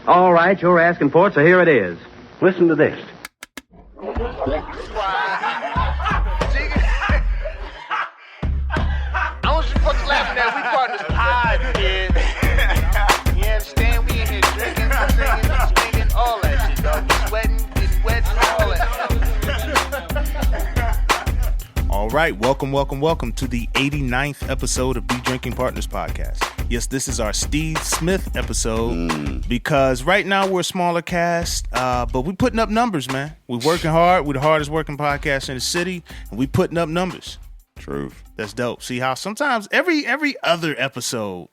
All right, you're asking for it, so here it is. Listen to this. I want you fuckers laughing at we partners pod, kid. You understand? We in here drinking, singing, swinging, all that shit, dog. We sweating, getting wet, all that. All right, welcome to the 89th episode of the Drinking Partners podcast. Yes, this is our Steve Smith episode because right now we're a smaller cast, but we putting up numbers, man. We're working hard. We're the hardest working podcast in the city, and we putting up numbers. Truth. That's dope. See how sometimes every other episode,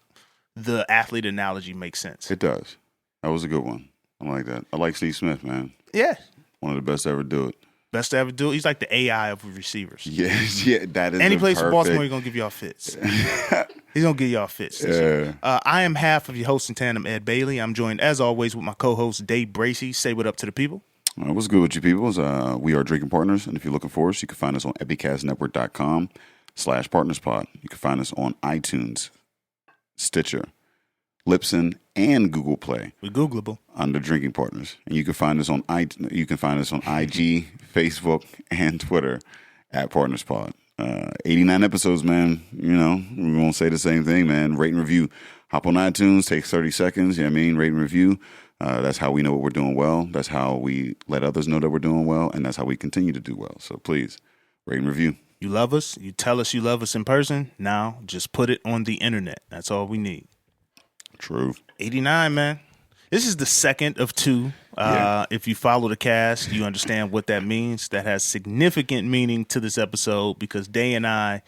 the athlete analogy makes sense. It does. That was a good one. I like that. I like Steve Smith, man. Yeah. One of the best to ever do it. Best to ever do it. He's like the AI of receivers. Yeah, that is Any place perfect. in Baltimore, he's going to give y'all fits. He's going to give y'all fits this year. I am half of your host in tandem, Ed Bailey. I'm joined, as always, with my co-host, Dave Bracey. Say what up to the people. What's good with you people? We are Drinking Partners, and if you're looking for us, you can find us on epicastnetwork.com/partnerspod. You can find us on iTunes, Stitcher, Libsyn, and Google Play. We're Googleable. Under Drinking Partners. And you can find us on IG, Facebook, and Twitter at PartnersPod. 89 episodes, man. You know, we're going to say the same thing, man. Rate and review. Hop on iTunes, takes 30 seconds. You know what I mean? Rate and review. That's how we know what we're doing well. That's how we let others know that we're doing well. And that's how we continue to do well. So please, rate and review. You love us. You tell us you love us in person. Now, just put it on the internet. That's all we need. True. 89, man. This is the second of two. If you follow the cast, you understand what that means. That has significant meaning to this episode because Day and I,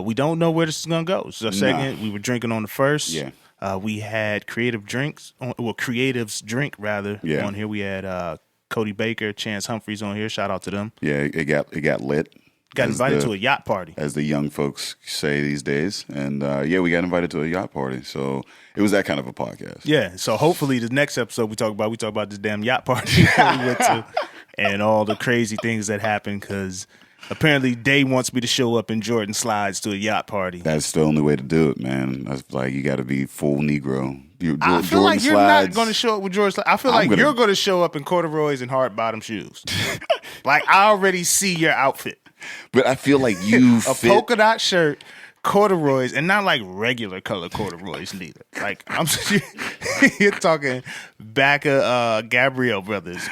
we don't know where this is going to go. This is our second. We were drinking on the first. Yeah. We had Creatives Drink, rather, on here. We had Cody Baker, Chance Humphreys on here. Shout out to them. Yeah, it got lit. Got invited to a yacht party. As the young folks say these days. And we got invited to a yacht party. So it was that kind of a podcast. Yeah. So hopefully the next episode we talk about this damn yacht party that we went to and all the crazy things that happened because apparently Day wants me to show up in Jordan slides to a yacht party. That's the only way to do it, man. That's like you got to be full Negro. I feel like you're not going to show up with Jordan slides. I feel like you're going to show up in corduroys and hard bottom shoes. Like I already see your outfit. But I feel like you fit. A polka dot shirt, corduroys, and not like regular color corduroys neither. Like you're talking back of Gabrielle Brothers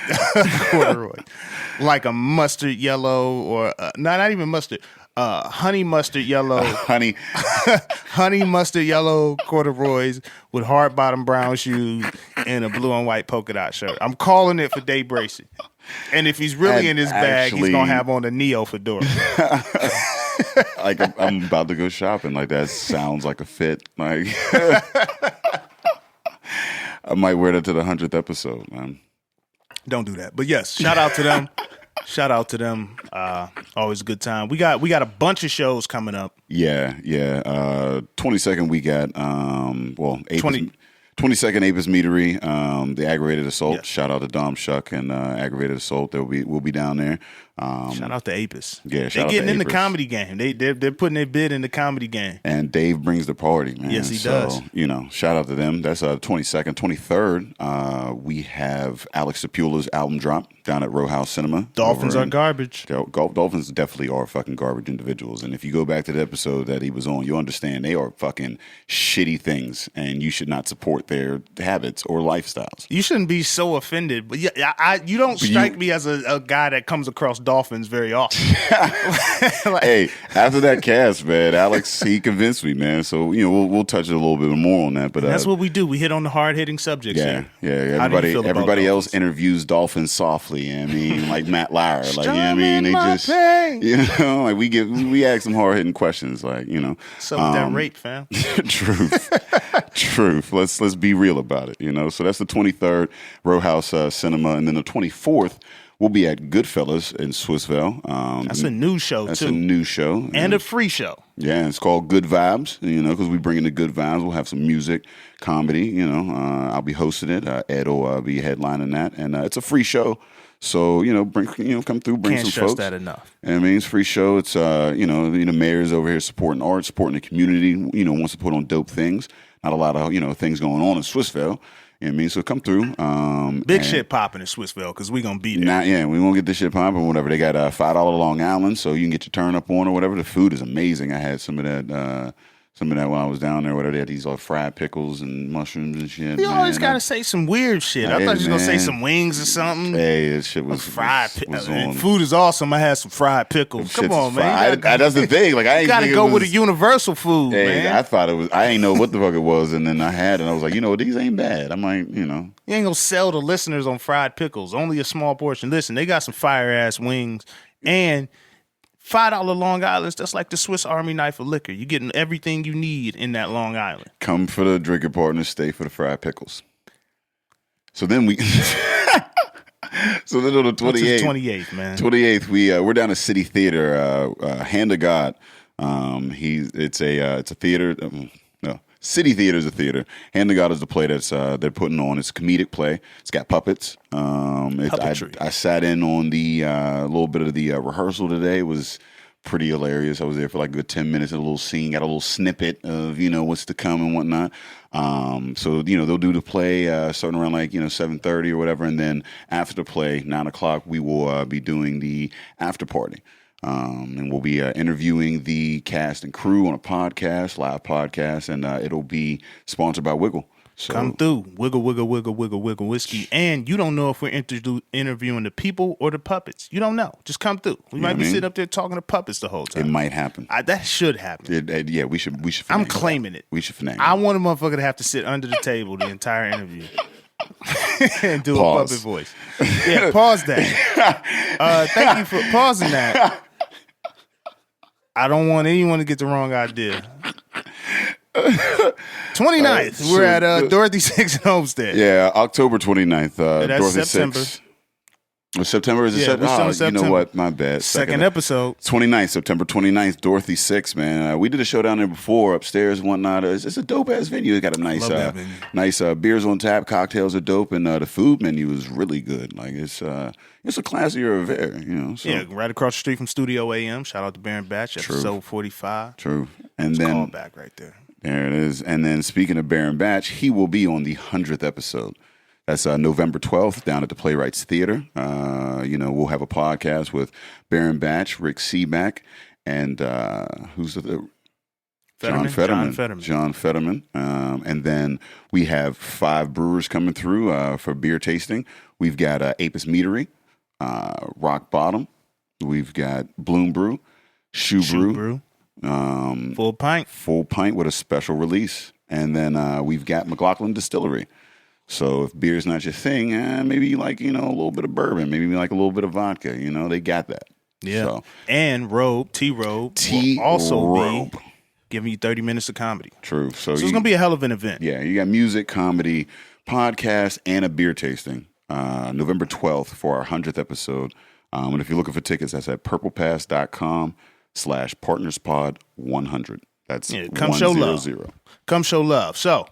corduroy, like a mustard yellow or not even mustard, honey mustard yellow, honey mustard yellow corduroys with hard bottom brown shoes and a blue and white polka dot shirt. I'm calling it for Dave Bracey. And if he's really in his bag, he's going to have on a Neo fedora. Like, I'm about to go shopping. Like, that sounds like a fit. Like, I might wear that to the 100th episode, man. Don't do that. But yes, shout out to them. Always a good time. We got a bunch of shows coming up. Yeah. 22nd, we got, 22nd Apis Meadery, the Aggravated Assault. Yeah. Shout out to Dom Shuck and Aggravated Assault. We'll be down there. Shout out to Apis. Yeah, they're getting in the comedy game. They're putting their bid in the comedy game. And Dave brings the party, man. Yes, he does. You know, shout out to them. That's 22nd. 23rd, we have Alex Sapula's album drop down at Row House Cinema. Dolphins are garbage. Dolphins definitely are fucking garbage individuals. And if you go back to the episode that he was on, you'll understand they are fucking shitty things, and you should not support their habits or lifestyles. You shouldn't be so offended. But yeah, you don't strike me as a guy that comes across Dolphins very often. Hey, after that cast, man, Alex, he convinced me, man. So, you know, we'll touch a little bit more on that. But that's what we do. We hit on the hard-hitting subjects here. Yeah. Everybody else interviews Dolphins softly. You know what I mean? Like Matt Lauer. Like, you know what I mean? They just, you know, like we ask some hard-hitting questions. Like, you know. Some of that rape, fam. Truth. Let's be real about it, you know. So that's the 23rd, Row House Cinema. And then the 24th, we'll be at Goodfellas in Swissvale. That's a new show, That's too. a new show. And a free show. Yeah, it's called Good Vibes, you know, because we bring in the good vibes. We'll have some music, comedy, you know. I'll be hosting it. Ed will be headlining that. And it's a free show. So, you know, come through, bring Can't some stress folks. that enough. I mean, it's a free show. It's, you know, the mayor's over here supporting art, supporting the community, you know, wants to put on dope things. Not a lot of, you know, things going on in Swissvale. You know what I mean? So come through. Big and shit popping in Swissville because we going to be there. Nah, yeah, we won't get this shit popping, whatever. They got $5 Long Island, so you can get your turn up on or whatever. The food is amazing. I had some of that while I was down there. Whatever, they had these fried pickles and mushrooms and shit. You always man. got to say some weird shit. I Hey, thought you was going to say man. some wings or something. Hey, this shit was Fried was pickles. on. Food is awesome. I had some fried pickles. Shit's Come on, man. fried. That's the thing. Like I ain't You got to think it go was, with a universal food, Hey, man. I thought it was. I ain't know what the fuck it was, and then I had it, and I was like, you know what, these ain't bad. I'm like, You ain't going to sell the listeners on fried pickles. Only a small portion. Listen, they got some fire-ass wings and $5 Long Islands. That's like the Swiss Army knife of liquor. You're getting everything you need in that Long Island. come for the drinking partners, stay for the fried pickles. So then we. So then on the 28th, 28th, man. 28th, we're down at City Theater, Hand of God. It's a theater. No, City Theater is a theater. Hand of God is the play that's they're putting on. It's a comedic play. It's got puppets. Puppetry. I sat in on the little bit of the rehearsal today. It was pretty hilarious. I was there for like a good 10 minutes. A little scene, got a little snippet of what's to come and whatnot. So they'll do the play starting around like 7:30 or whatever, and then after the play 9:00 we will be doing the after party. And we'll be interviewing the cast and crew on a podcast, live podcast, and it'll be sponsored by Wiggle. So, Come through. Wiggle, wiggle, wiggle, wiggle, wiggle whiskey. And you don't know if we're interviewing the people or the puppets. You don't know. Just come through. We might be sitting up there talking to puppets the whole it time. might happen. That should happen. Yeah, we should. I'm finagle claiming that. it. We should finagle. I want a motherfucker to have to sit under the table the entire interview and do Pause. a puppet voice. Yeah, pause that. Thank you for pausing that. I don't want anyone to get the wrong idea. 29th, we're at Dorothy 6 in Homestead. Yeah, October 29th. that's Dorothy September. 6. September is it? Yeah, we're still in You September. know what? My bad. Second episode. 29th, September 29th, Dorothy 6, man. We did a show down there before, upstairs and whatnot. It's a dope-ass venue. It got a nice, Love that venue. nice beers on tap. Cocktails are dope, and the food menu is really good. Like, it's a classier affair, So. Yeah, right across the street from Studio AM. Shout out to Baron Batch, episode 45. True. And Call then, back right there. there it is. And then, speaking of Baron Batch, he will be on the 100th episode. That's November 12th down at the Playwrights Theater. We'll have a podcast with Baron Batch, Rick Seaback, and who's the John Fetterman. John Fetterman. And then we have 5 brewers coming through for beer tasting. We've got Apis Meadery, Rock Bottom. We've got Bloom Brew, Shoe Brew. Full pint. Full pint with a special release. And then we've got McLaughlin Distillery. So if beer's not your thing, maybe you like, a little bit of bourbon, maybe you like a little bit of vodka, they got that. Yeah. So, And T-Robe T will also Robe. be giving you 30 minutes of comedy. True. So it's going to be a hell of an event. Yeah, you got music, comedy, podcast, and a beer tasting. November 12th for our 100th episode. And if you're looking for tickets, that's at purplepass.com/partnerspod100. That's come 100. show love. Come show love. So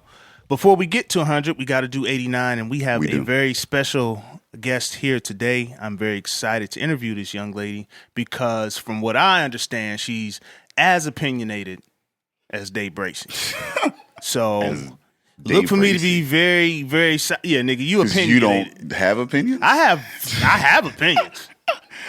before we get to 100, we got to do 89, and we have a very special guest here today. I'm very excited to interview this young lady because from what I understand, she's as opinionated as Dave Bracey. So look for me to be very, very, nigga, you opinionated. You don't have opinions? I have opinions.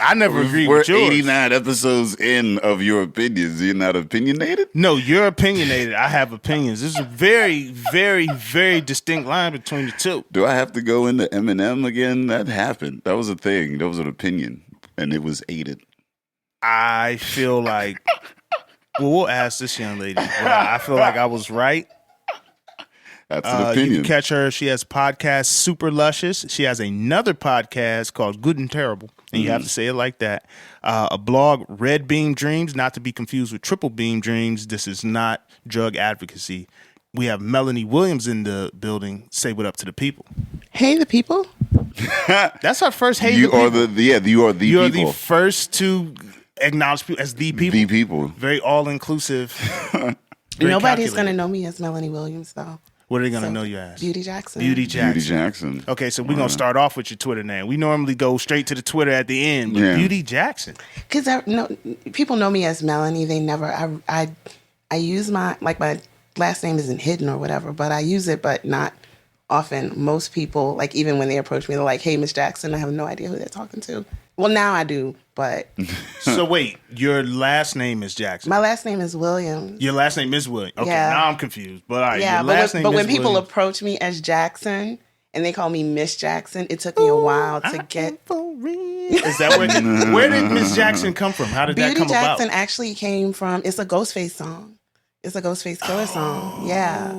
I never agree We're with yours. 89 episodes in of your opinions. You're not opinionated? No, you're opinionated. I have opinions. There's a very, very, very distinct line between the two. Do I have to go into Eminem again? That happened. That was a thing. That was an opinion. And it was aided. I feel like, we'll ask this young lady. I feel like I was right. That's an opinion. You can catch her. She has a podcast, Super Luscious. She has another podcast called Good and Terrible. And you have to say it like that. A blog, Red Beam Dreams, not to be confused with Triple Beam Dreams. This is not drug advocacy. We have Melanie Williams in the building. Say what up to the people. Hey, the people. That's our first hey You the are people. you are the You're people. the first to acknowledge people as the people. The people. Very all-inclusive. Nobody's going to know me as Melanie Williams, though. What are they going to know you as? Beauty Jackson. Beauty Jackson. Beauty Jackson. Okay, so we're going to start off with your Twitter name. We normally go straight to the Twitter at the end, but Yeah. Beauty Jackson. Because people know me as Melanie. They never, I use my last name isn't hidden or whatever, but I use it, but not often most people, like even when they approach me, they're like, "Hey, Miss Jackson," I have no idea who they're talking to. Well, now I do, but So wait, your last name is Jackson. my last name is Williams. Your last name is Williams. Okay, Yeah. now I'm confused. But all right, Yeah, your last name but is when people Williams. approach me as Jackson and they call me Miss Jackson, it took me a while to get. Is that where did Miss Jackson come from? How did that Beauty come Jackson about? actually came from. It's a Ghostface song. It's a Ghostface Killer song. Yeah,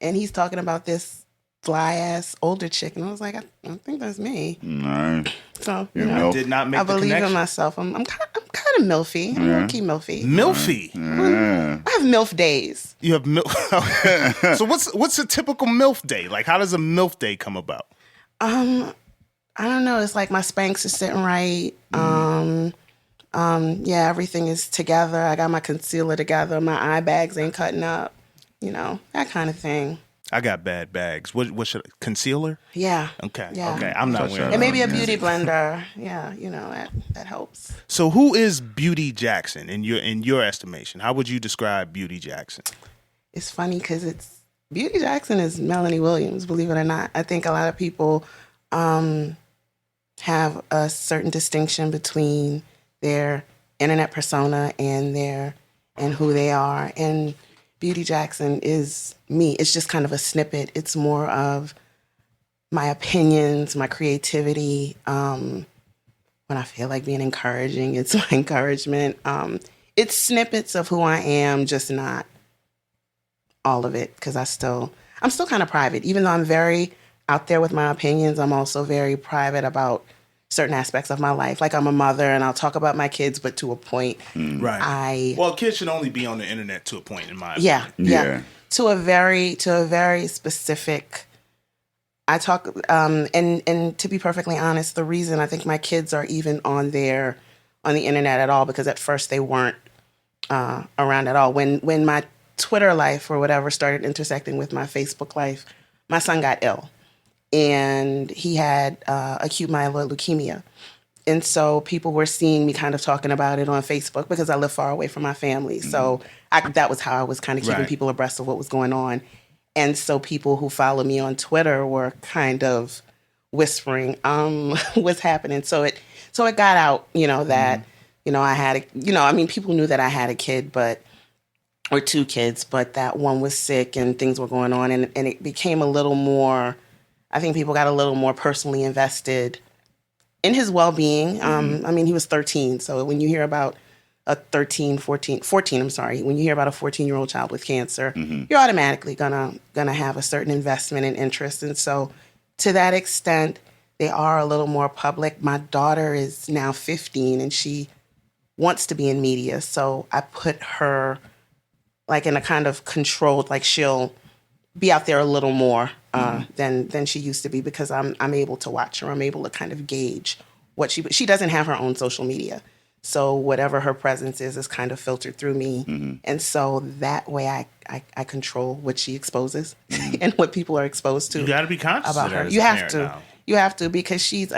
and he's talking about this fly ass older chick, and I was like, I think that's me. All right. So You're you know, milf. Did not make I the believe in connection. myself. I'm kind of milfy. I'm low-key milfy. Milfy. Yeah. I have milf days. You have milf. So what's a typical milf day? Like, how does a milf day come about? I don't know. It's like my Spanx is sitting right. Yeah, everything is together. I got my concealer together. My eye bags ain't cutting up. You know, that kind of thing. I got bad bags. What should concealer? Yeah. Okay. Yeah. Okay. I'm not Touch wearing. that And maybe a Yeah. beauty blender. Yeah, you know, that helps. So who is Beauty Jackson in your estimation? How would you describe Beauty Jackson? It's funny because Beauty Jackson is Melanie Williams, believe it or not. I think a lot of people have a certain distinction between their internet persona and who they are. And Beauty Jackson is me. It's just kind of a snippet. It's more of my opinions, my creativity. When I feel like being encouraging, it's my encouragement. It's snippets of who I am, just not all of it, because I'm still kind of private. Even though I'm very out there with my opinions, I'm also very private about certain aspects of my life. Like I'm a mother and I'll talk about my kids, but to a point. Right. Well, kids should only be on the internet to a point, in my opinion. Yeah. To a very specific. I talk and to be perfectly honest, the reason I think my kids are even on the internet at all, because at first they weren't around at all. When my Twitter life or whatever started intersecting with my Facebook life, my son got ill. And he had acute myeloid leukemia. And so people were seeing me kind of talking about it on Facebook because I live far away from my family. So that was how I was kind of keeping people abreast of what was going on. And so people who follow me on Twitter were kind of whispering what's happening. So it got out, that, I had, people knew that I had a kid, or two kids, but that one was sick and things were going on. And it became a little more, I think people got a little more personally invested in his well-being. He was 13. So when you hear about when you hear about a 14-year-old child with cancer, you're automatically gonna have a certain investment and interest. And so to that extent, they are a little more public. My daughter is now 15 and she wants to be in media. So I put her like in a kind of controlled, like she'll be out there a little more than she used to be, because I'm able to watch her. I'm able to kind of gauge what she doesn't have her own social media. So whatever her presence is kind of filtered through me. And so that way I control what she exposes and what people are exposed to. You got to be conscious about of that her. as You a have parent to. now. You have to, because she's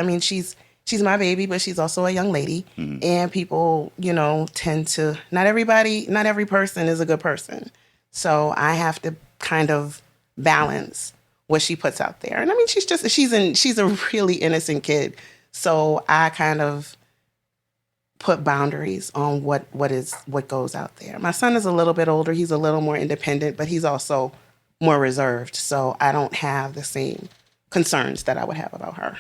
my baby, but she's also a young lady. And people, tend to, not every person is a good person. So I have to kind of balance what she puts out there. And she's a really innocent kid. So I kind of put boundaries on what goes out there. My son is a little bit older. He's a little more independent, but he's also more reserved. So I don't have the same concerns that I would have about her.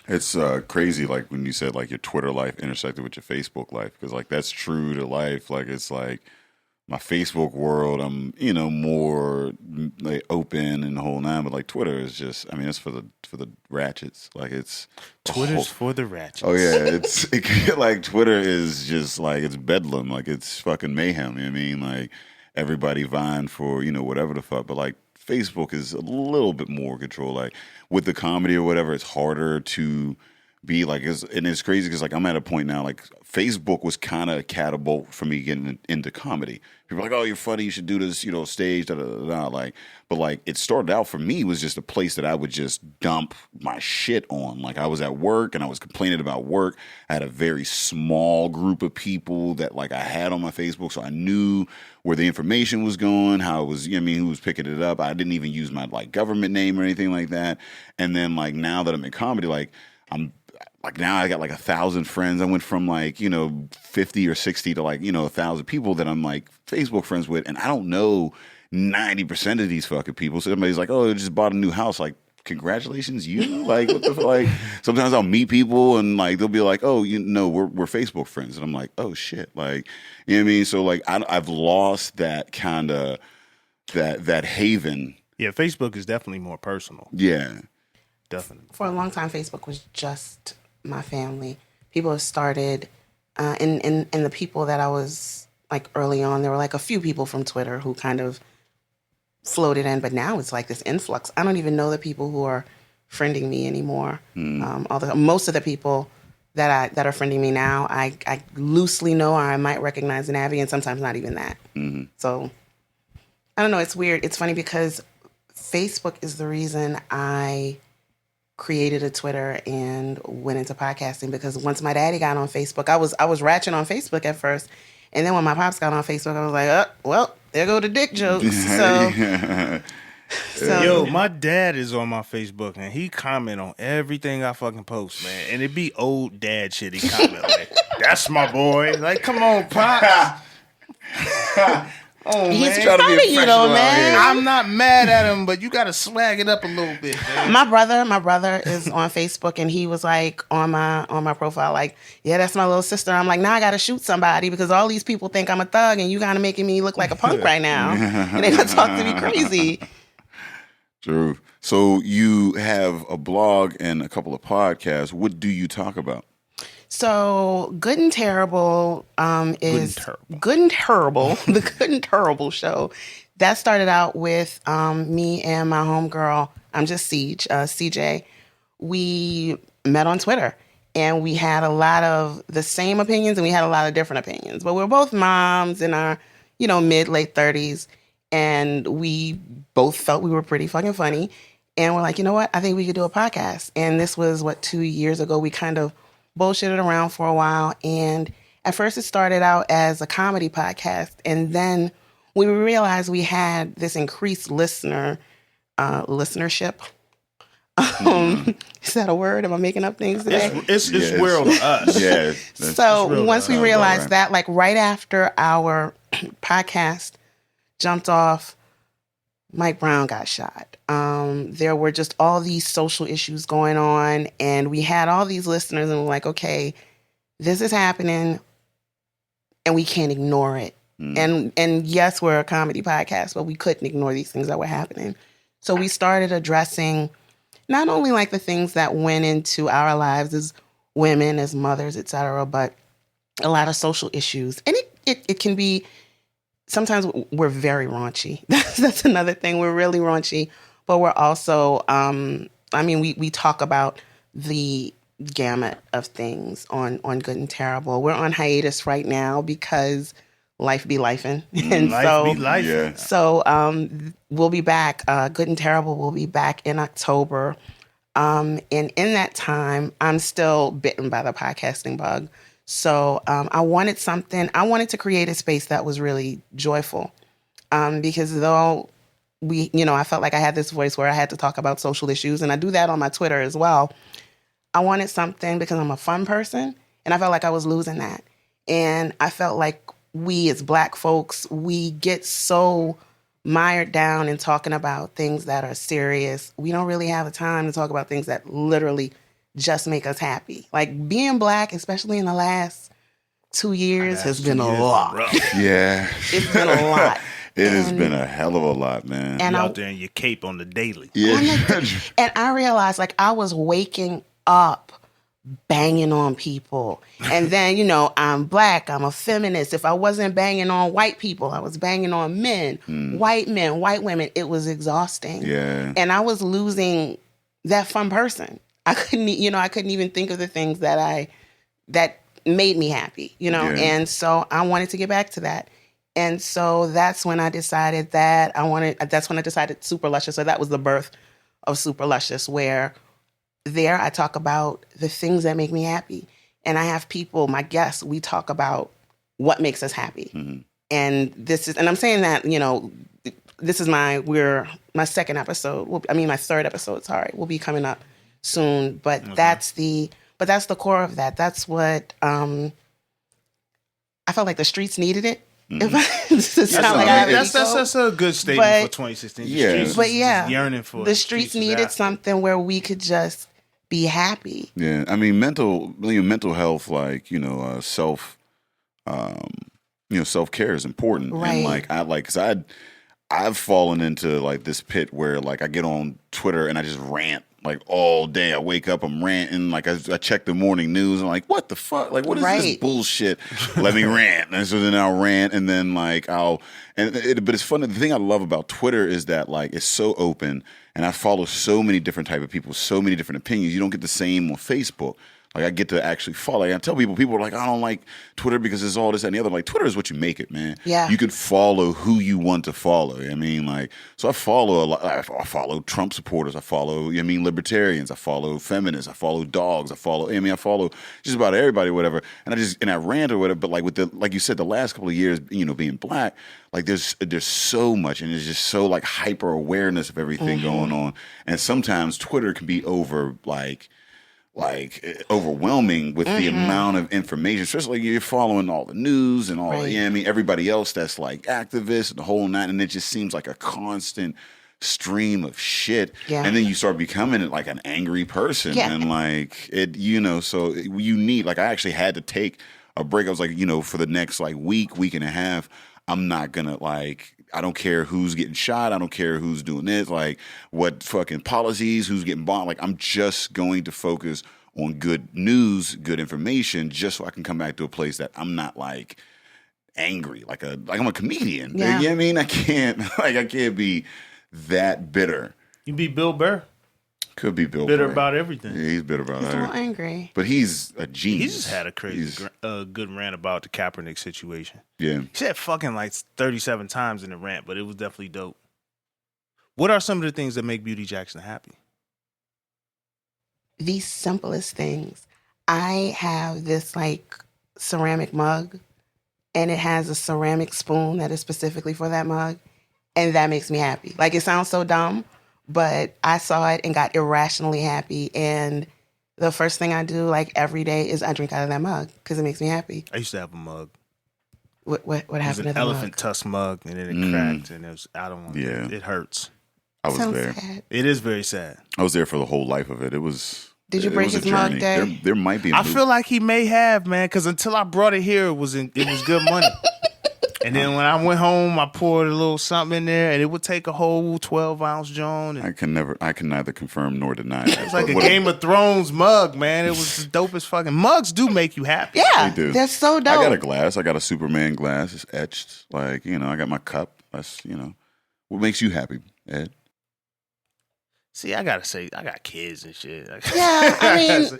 It's crazy, like when you said like your Twitter life intersected with your Facebook life, because like that's true to life. Like it's like my Facebook world, I'm more like open and the whole nine, but like Twitter is just, it's for the ratchets. Like it's Twitter's for the ratchets. Oh yeah, like Twitter is just like it's bedlam, like it's fucking mayhem. You know what I mean? Like everybody vying for whatever the fuck, but like Facebook is a little bit more control. Like with the comedy or whatever, it's harder to be like, and it's crazy because like I'm at a point now, like Facebook was kind of a catapult for me getting into comedy. People are like, oh, you're funny, you should do this, stage, da da da da. Like, but like it started out for me was just a place that I would just dump my shit on. Like I was at work and I was complaining about work. I had a very small group of people that like I had on my Facebook, so I knew where the information was going, how it was, who was picking it up. I didn't even use my like government name or anything like that. And then like now that I'm in comedy, like now I got like 1,000 friends. I went from like, 50 or 60 to like, 1,000 people that I'm like Facebook friends with. And I don't know 90% of these fucking people. So somebody's like, oh, I just bought a new house. Like, congratulations, you? Like, what the fuck? Like, sometimes I'll meet people and like, they'll be like, oh, we're Facebook friends. And I'm like, oh shit. Like, you know what I mean? So like, I've lost that kind of, that haven. Yeah, Facebook is definitely more personal. Yeah. Definitely. For a long time, Facebook was just my family. People have started, and the people that I was like early on, there were like a few people from Twitter who kind of floated in, but now it's like this influx. I don't even know the people who are friending me anymore. Although most of the people that are friending me now, I loosely know, or I might recognize an Abby, and sometimes not even that. Mm-hmm. So I don't know. It's weird. It's funny because Facebook is the reason I created a Twitter and went into podcasting, because once my daddy got on Facebook, I was ratchet on Facebook at first, and then when my pops got on Facebook, I was like, oh, well, there go the dick jokes. So yo, my dad is on my Facebook and he comment on everything I fucking post, man, and it be old dad shit. He comment like, "That's my boy." Like, come on, pops. Oh, he's man. proud of you, though, man. I'm not mad at him, but you gotta swag it up a little bit, man. My brother is on Facebook, and he was like on my profile, like, yeah, that's my little sister. I'm like, now I gotta shoot somebody because all these people think I'm a thug, and you kind of making me look like a punk right now, and they gonna talk to me crazy. True. So you have a blog and a couple of podcasts. What do you talk about? So Good and Terrible is Good and Terrible, the Good and Terrible show. That started out with me and my homegirl. I'm just Siege, CJ. We met on Twitter, and we had a lot of the same opinions, and we had a lot of different opinions. But we're both moms in our, mid-late 30s, and we both felt we were pretty fucking funny. And we're like, you know what? I think we could do a podcast. And this was, 2 years ago. We kind of bullshitted around for a while, and at first it started out as a comedy podcast, and then we realized we had this increased listenership. Is that a word? Am I making up things today? It's real to us. Yeah. So once we realized that, like right after our podcast jumped off, Mike Brown got shot. There were just all these social issues going on, and we had all these listeners, and we're like, okay, this is happening, and we can't ignore it. And yes, we're a comedy podcast, but we couldn't ignore these things that were happening. So we started addressing not only like the things that went into our lives as women, as mothers, et cetera, but a lot of social issues. And it can be, sometimes we're very raunchy. That's another thing. We're really raunchy, but we're also, we talk about the gamut of things on Good and Terrible. We're on hiatus right now because life be lifing. And life be life. Yeah. So we'll be back. Good and Terrible will be back in October. And in that time, I'm still bitten by the podcasting bug. So I wanted to create a space that was really joyful. Because though I felt like I had this voice where I had to talk about social issues, and I do that on my Twitter as well. I wanted something because I'm a fun person, and I felt like I was losing that. And I felt like we as Black folks, we get so mired down in talking about things that are serious. We don't really have the time to talk about things that literally just make us happy. Like being Black, especially in the last 2 years, has been a lot. Yeah. It's been a lot. It has been a hell of a lot, man. And out there in your cape on the daily. Yeah. And I realized, like, I was waking up banging on people. And then, I'm Black, I'm a feminist. If I wasn't banging on white people, I was banging on men, white women. It was exhausting. Yeah. And I was losing that fun person. I couldn't even think of the things that made me happy, Yeah. and so I wanted to get back to that. And so that's when I decided Super Luscious. So that was the birth of Super Luscious, where there I talk about the things that make me happy. And I have people, my guests, we talk about what makes us happy. Mhm. And I'm saying that, this is my second episode. My third episode, sorry, will be coming up soon. But that's the core of that. That's what I felt like the streets needed it. If That's a good statement for 2016. The Yeah. streets But was yeah, just yearning for the it. streets was needed after. something where we could just be happy. Yeah, I mean, mental health, self, self care is important, Right. and because I've fallen into like this pit where like I get on Twitter and I just rant like all day. I wake up, I'm ranting. Like I check the morning news and like, what the fuck? Like, what is this Right. bullshit? Let me rant. And so then I'll rant, and then like but it's funny. The thing I love about Twitter is that like it's so open, and I follow so many different type of people, so many different opinions. You don't get the same on Facebook. Like I get to actually follow. Like, I tell people are like, I don't like Twitter because it's all this and the other. Like Twitter is what you make it, man. Yeah. You could follow who you want to follow. I mean, like, so I follow a lot. I follow Trump supporters. I follow, libertarians. I follow feminists. I follow dogs. I follow just about everybody, whatever. And I rant or whatever. But like like you said, the last couple of years, being black, like there's so much, and there's just so like hyper awareness of everything going on. And sometimes Twitter can be overwhelming with the amount of information, especially you're following all the news and all, Right. everybody else that's like activists and the whole night, and it just seems like a constant stream of shit. Yeah. And then you start becoming like an angry person, Yeah. and like it, so you need, like, I actually had to take a break. I was like, for the next like week and a half, I'm not gonna I don't care who's getting shot. I don't care who's doing this, like what fucking policies, who's getting bombed. Like I'm just going to focus on good news, good information, just so I can come back to a place that I'm not like angry, like I'm a comedian. Yeah. You know what I mean? I can't be that bitter. You be Bill Burr. Could be Bill Bitter Burr. about everything. Yeah, he's bitter about He's a little that. angry. But he's a genius. He just had a crazy, good rant about the Kaepernick situation. Yeah. He said fucking like 37 times in the rant, but it was definitely dope. What are some of the things that make Beauty Jackson happy? The simplest things. I have this like ceramic mug, and it has a ceramic spoon that is specifically for that mug, and that makes me happy. Like, it sounds so dumb, but I saw it and got irrationally happy. And the first thing I do, like every day, is I drink out of that mug because it makes me happy. I used to have a mug. What It was happened to an the elephant mug? tusk mug, and then it cracked, and it was, I don't want to, Yeah. it hurts. I was Sounds there. sad. It is very sad. I was there for the whole life of it. It was. Did you it break was a his mug journey. day? There might be. I feel like he may have, man, because until I brought it here, it was good money. And then when I went home, I poured a little something in there, and it would take a whole 12-ounce Joan. And I can neither confirm nor deny that. it's like a Game of Thrones mug, man. It was the dopest fucking. Mugs do make you happy. Yeah, They do. they're so I dope. got a glass. I got a Superman glass. It's etched. Like, I got my cup. That's, what makes you happy, Ed? See, I gotta say, I got kids and shit. Yeah, I mean,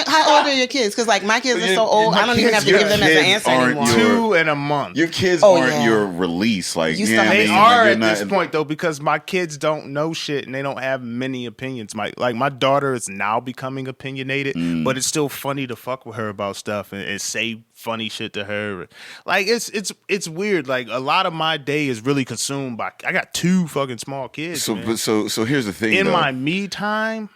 how old are your kids? Because like my kids are so old, I don't even have to your give them as an kids answer aren't anymore. your- 2 and a month. Your kids Oh, aren't yeah. your release. Like, You yeah, still I They mean, are like, you're at not- this point though, because my kids don't know shit and they don't have many opinions. My daughter is now becoming opinionated, but it's still funny to fuck with her about stuff and say funny shit to her. Like it's weird. Like a lot of my day is really consumed by. I got 2 fucking small kids. So, man. but so here's the thing. in though. my me time,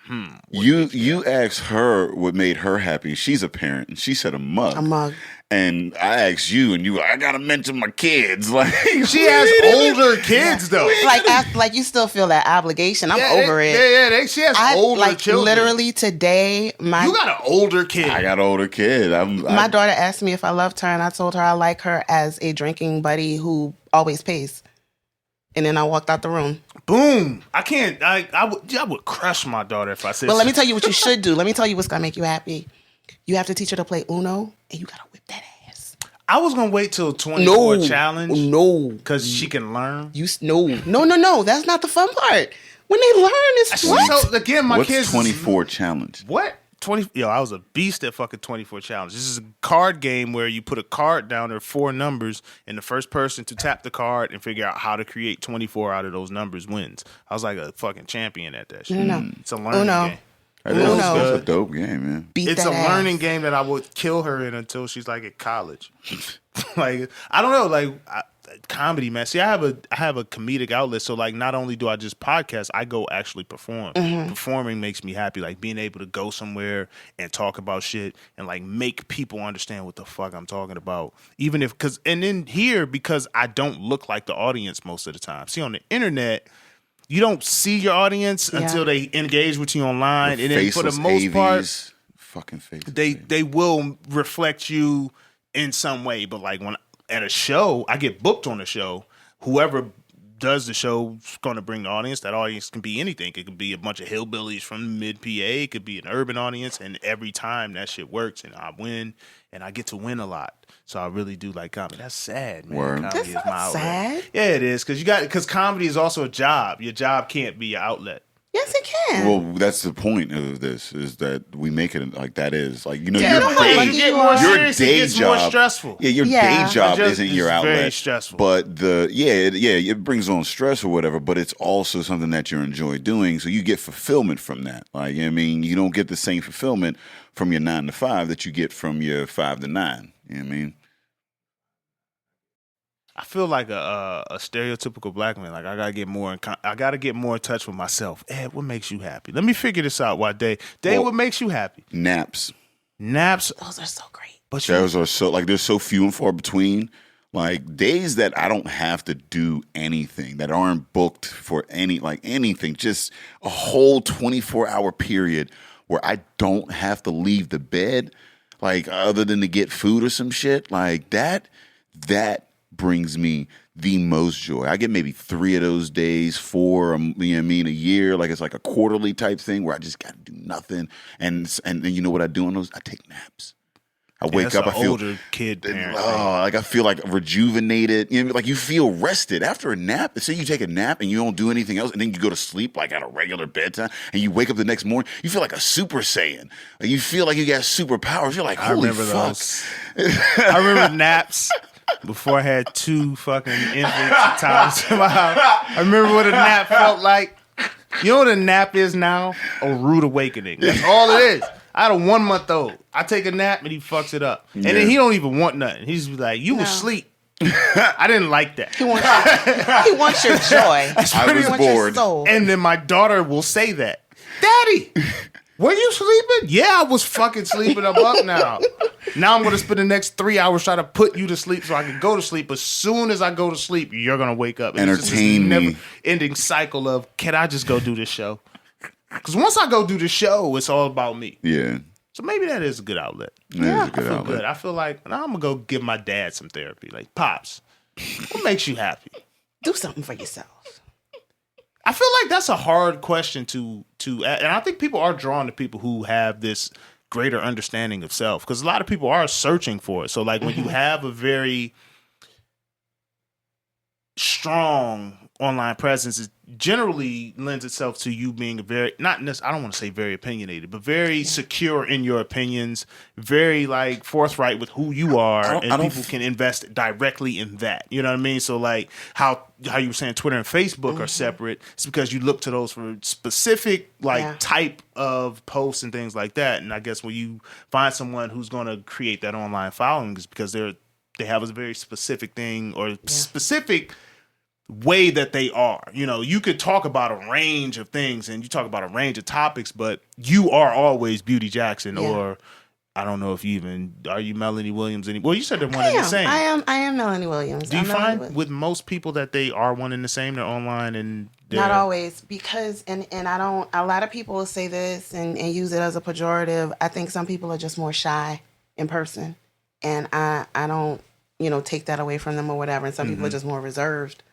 You asked her what made her happy. She's a parent, and she said a mug. A mug. And I asked you, and you were like, I gotta mention my kids. Like, she has older kids though. Like you still feel that obligation. I'm over it. Yeah, she has I older like children. literally today. You got an older kid. I got an older kid. My daughter asked me if I loved her, and I told her I like her as a drinking buddy who always pays. And then I walked out the room. Boom! I can't. I would crush my daughter if I said. But let me tell you what you should do. Let me tell you what's gonna make you happy. You have to teach her to play Uno, and you gotta whip that ass. I was gonna wait till 24 No challenge. No, Because she can learn. no. That's not the fun part. When they learn, it's what? So again, my What's kids 24 challenge? What? 20? Yo, I was a beast at fucking 24 challenge. This is a card game where you put a card down, there are 4 numbers, and the first person to tap the card and figure out how to create 24 out of those numbers wins. I was like a fucking champion at that shit. No. It's a learning game. That's a dope game, man. Beat It's that a ass. learning game that I would kill her in until she's like at college. Like, I don't know, like comedy, man. See, I have a comedic outlet, so like not only do I just podcast, I go actually perform. Performing makes me happy, like being able to go somewhere and talk about shit and like make people understand what the fuck I'm talking about. Even if, and then here, because I don't look like the audience most of the time. See, on the internet, you don't see your audience until they engage with you online, and then for the most part, fucking face. They will reflect you in some way. But like when at a show, I get booked on a show. Whoever does the show is going to bring the audience. That audience can be anything. It could be a bunch of hillbillies from mid PA. It could be an urban audience. And every time that shit works, and I win, and I get to win a lot. So I really do like comedy. That's sad, man. Word. Comedy is my outlet. Sad. Yeah, it is because comedy is also a job. Your job can't be your outlet. Yes, it can. Well, that's the point of this, is that we make it like that is. Like, you know, Yeah, your but when day, you get more your serious, it day gets job, more stressful. Yeah, your Yeah. day job It's isn't your very outlet. stressful. But it brings on stress or whatever, but it's also something that you enjoy doing. So you get fulfillment from that. Like, I mean, you don't get the same fulfillment from your 9 to 5 that you get from your 5 to 9. You know what I mean? I feel like a stereotypical black man. Like I gotta get more in touch with myself. Ed, what makes you happy? Let me figure this out. Why, Dave? Well, what makes you happy? Naps. Naps. Those are so great. But Those are so, like, they're so few and far between. Like, days that I don't have to do anything, that aren't booked for anything, just a whole 24-hour period where I don't have to leave the bed, like, other than to get food or some shit, like that brings me the most joy. I get maybe 3 of those days, 4, you know what I mean, a year. Like, it's like a quarterly type thing where I just got to do nothing. And you know what I do on those? I take naps. I wake up, I feel older kid parent. like I feel like rejuvenated. You know, like you feel rested after a nap. Say you take a nap and you don't do anything else, and then you go to sleep like at a regular bedtime, and you wake up the next morning, you feel like a Super Saiyan. Like you feel like you got superpowers. You're like, holy fuck. Those. I remember naps before I had 2 fucking infant towers in my house. I remember what a nap felt like. You know what a nap is now? A rude awakening. That's all it is. I had a 1-month-old. I take a nap and he fucks it up. And then he don't even want nothing. He's like, you was asleep. I didn't like that. He wants your joy. I was He wants your bored. soul. And then my daughter will say that. Daddy, were you sleeping? Yeah, I was fucking sleeping. I'm up now. Now I'm going to spend the next 3 hours trying to put you to sleep so I can go to sleep. As soon as I go to sleep, you're going to wake up. And Entertain me. It's just this never-ending cycle of, can I just go do this show? Because once I go do the show, it's all about me. Yeah. So maybe that is a good outlet. That is a good I feel outlet. good. I feel like I'm going to go give my dad some therapy. Like, Pops, what makes you happy? Do something for yourself. I feel like that's a hard question to and I think people are drawn to people who have this greater understanding of self, because a lot of people are searching for it. So like when you have a very strong online presence, it generally lends itself to you being a very, not necessarily, I don't want to say very opinionated, but very secure in your opinions, very like forthright with who you are, and people can invest directly in that. You know what I mean? So like how you were saying Twitter and Facebook are separate, it's because you look to those for specific type of posts and things like that. And I guess when you find someone who's going to create that online following, is because they have a very specific thing or specific way that they are. You know, you could talk about a range of things and you talk about a range of topics, but you are always Beauty Jackson, or I don't know if you even, are you Melanie Williams? Well, you said they're one and the same. I am Melanie Williams. Do you find with most people that they are one and the same? They're online and not always, because and I don't, a lot of people will say this and use it as a pejorative. I think some people are just more shy in person, and I don't, take that away from them or whatever. And some people are just more reserved.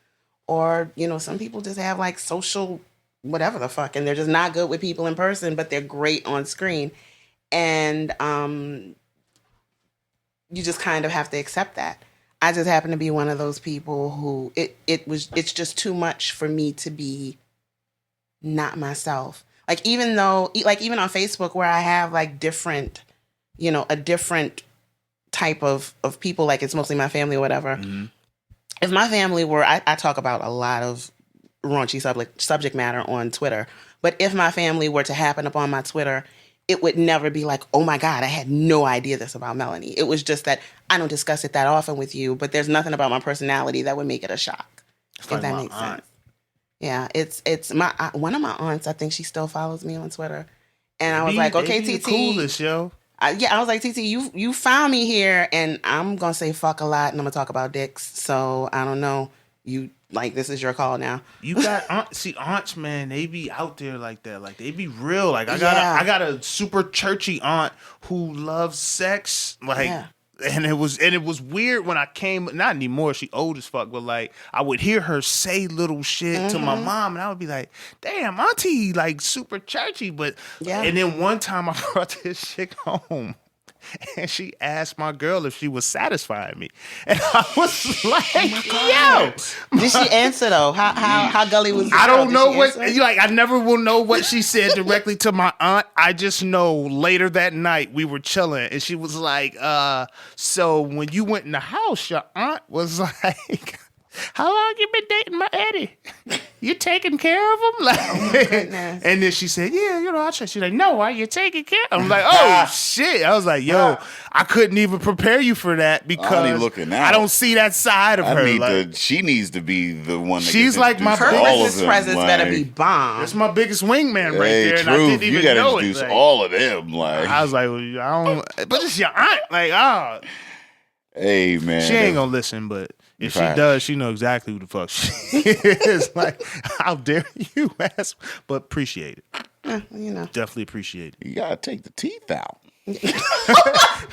Or, some people just have like social whatever the fuck, and they're just not good with people in person, but they're great on screen. And you just kind of have to accept that. I just happen to be one of those people who it's just too much for me to be not myself. Like even on Facebook where I have like different, a different type of people, like it's mostly my family or whatever. Mm-hmm. If my family were, I talk about a lot of raunchy subject matter on Twitter, but if my family were to happen upon my Twitter, it would never be like, oh my God, I had no idea this about Melanie. It was just that I don't discuss it that often with you, but there's nothing about my personality that would make it a shock. If that makes sense. Yeah, it's one of my aunts. I think she still follows me on Twitter, and I was like, "Okay, TT, coolest, yo." I was like, TT, you found me here, and I'm gonna say fuck a lot, and I'm gonna talk about dicks. So I don't know. You like this is your call now. You got aunts, man. They be out there like that. Like they be real. Like I got a super churchy aunt who loves sex. Like. Yeah. And it was weird when I came, not anymore, she old as fuck, but like I would hear her say little shit to my mom and I would be like, damn, auntie, like super churchy. But and then one time I brought this chick home and she asked my girl if she was satisfying me. And I was like, yo. Did she answer though? How gully was I don't know what, like, I never will know what she said directly to my aunt. I just know later that night we were chilling and she was like, so when you went in the house, your aunt was like, how long you been dating my Eddie? You taking care of him? Like, oh my goodness. And then she said, yeah, I check. She's like, no, are you taking care of him? I'm like, oh, shit. I was like, yo, I couldn't even prepare you for that because I don't see that side of her. She needs to be the one that she's like my Christmas presents better be bomb. That's my biggest wingman right there. Truth. And I didn't even you gotta know introduce it. all of them. Like I was like, well, I don't, but it's your aunt. Like, hey, man. She ain't gonna listen, but if she does, she know exactly who the fuck she is. Like, how dare you ask? But appreciate it. Definitely appreciate it. You gotta take the teeth out.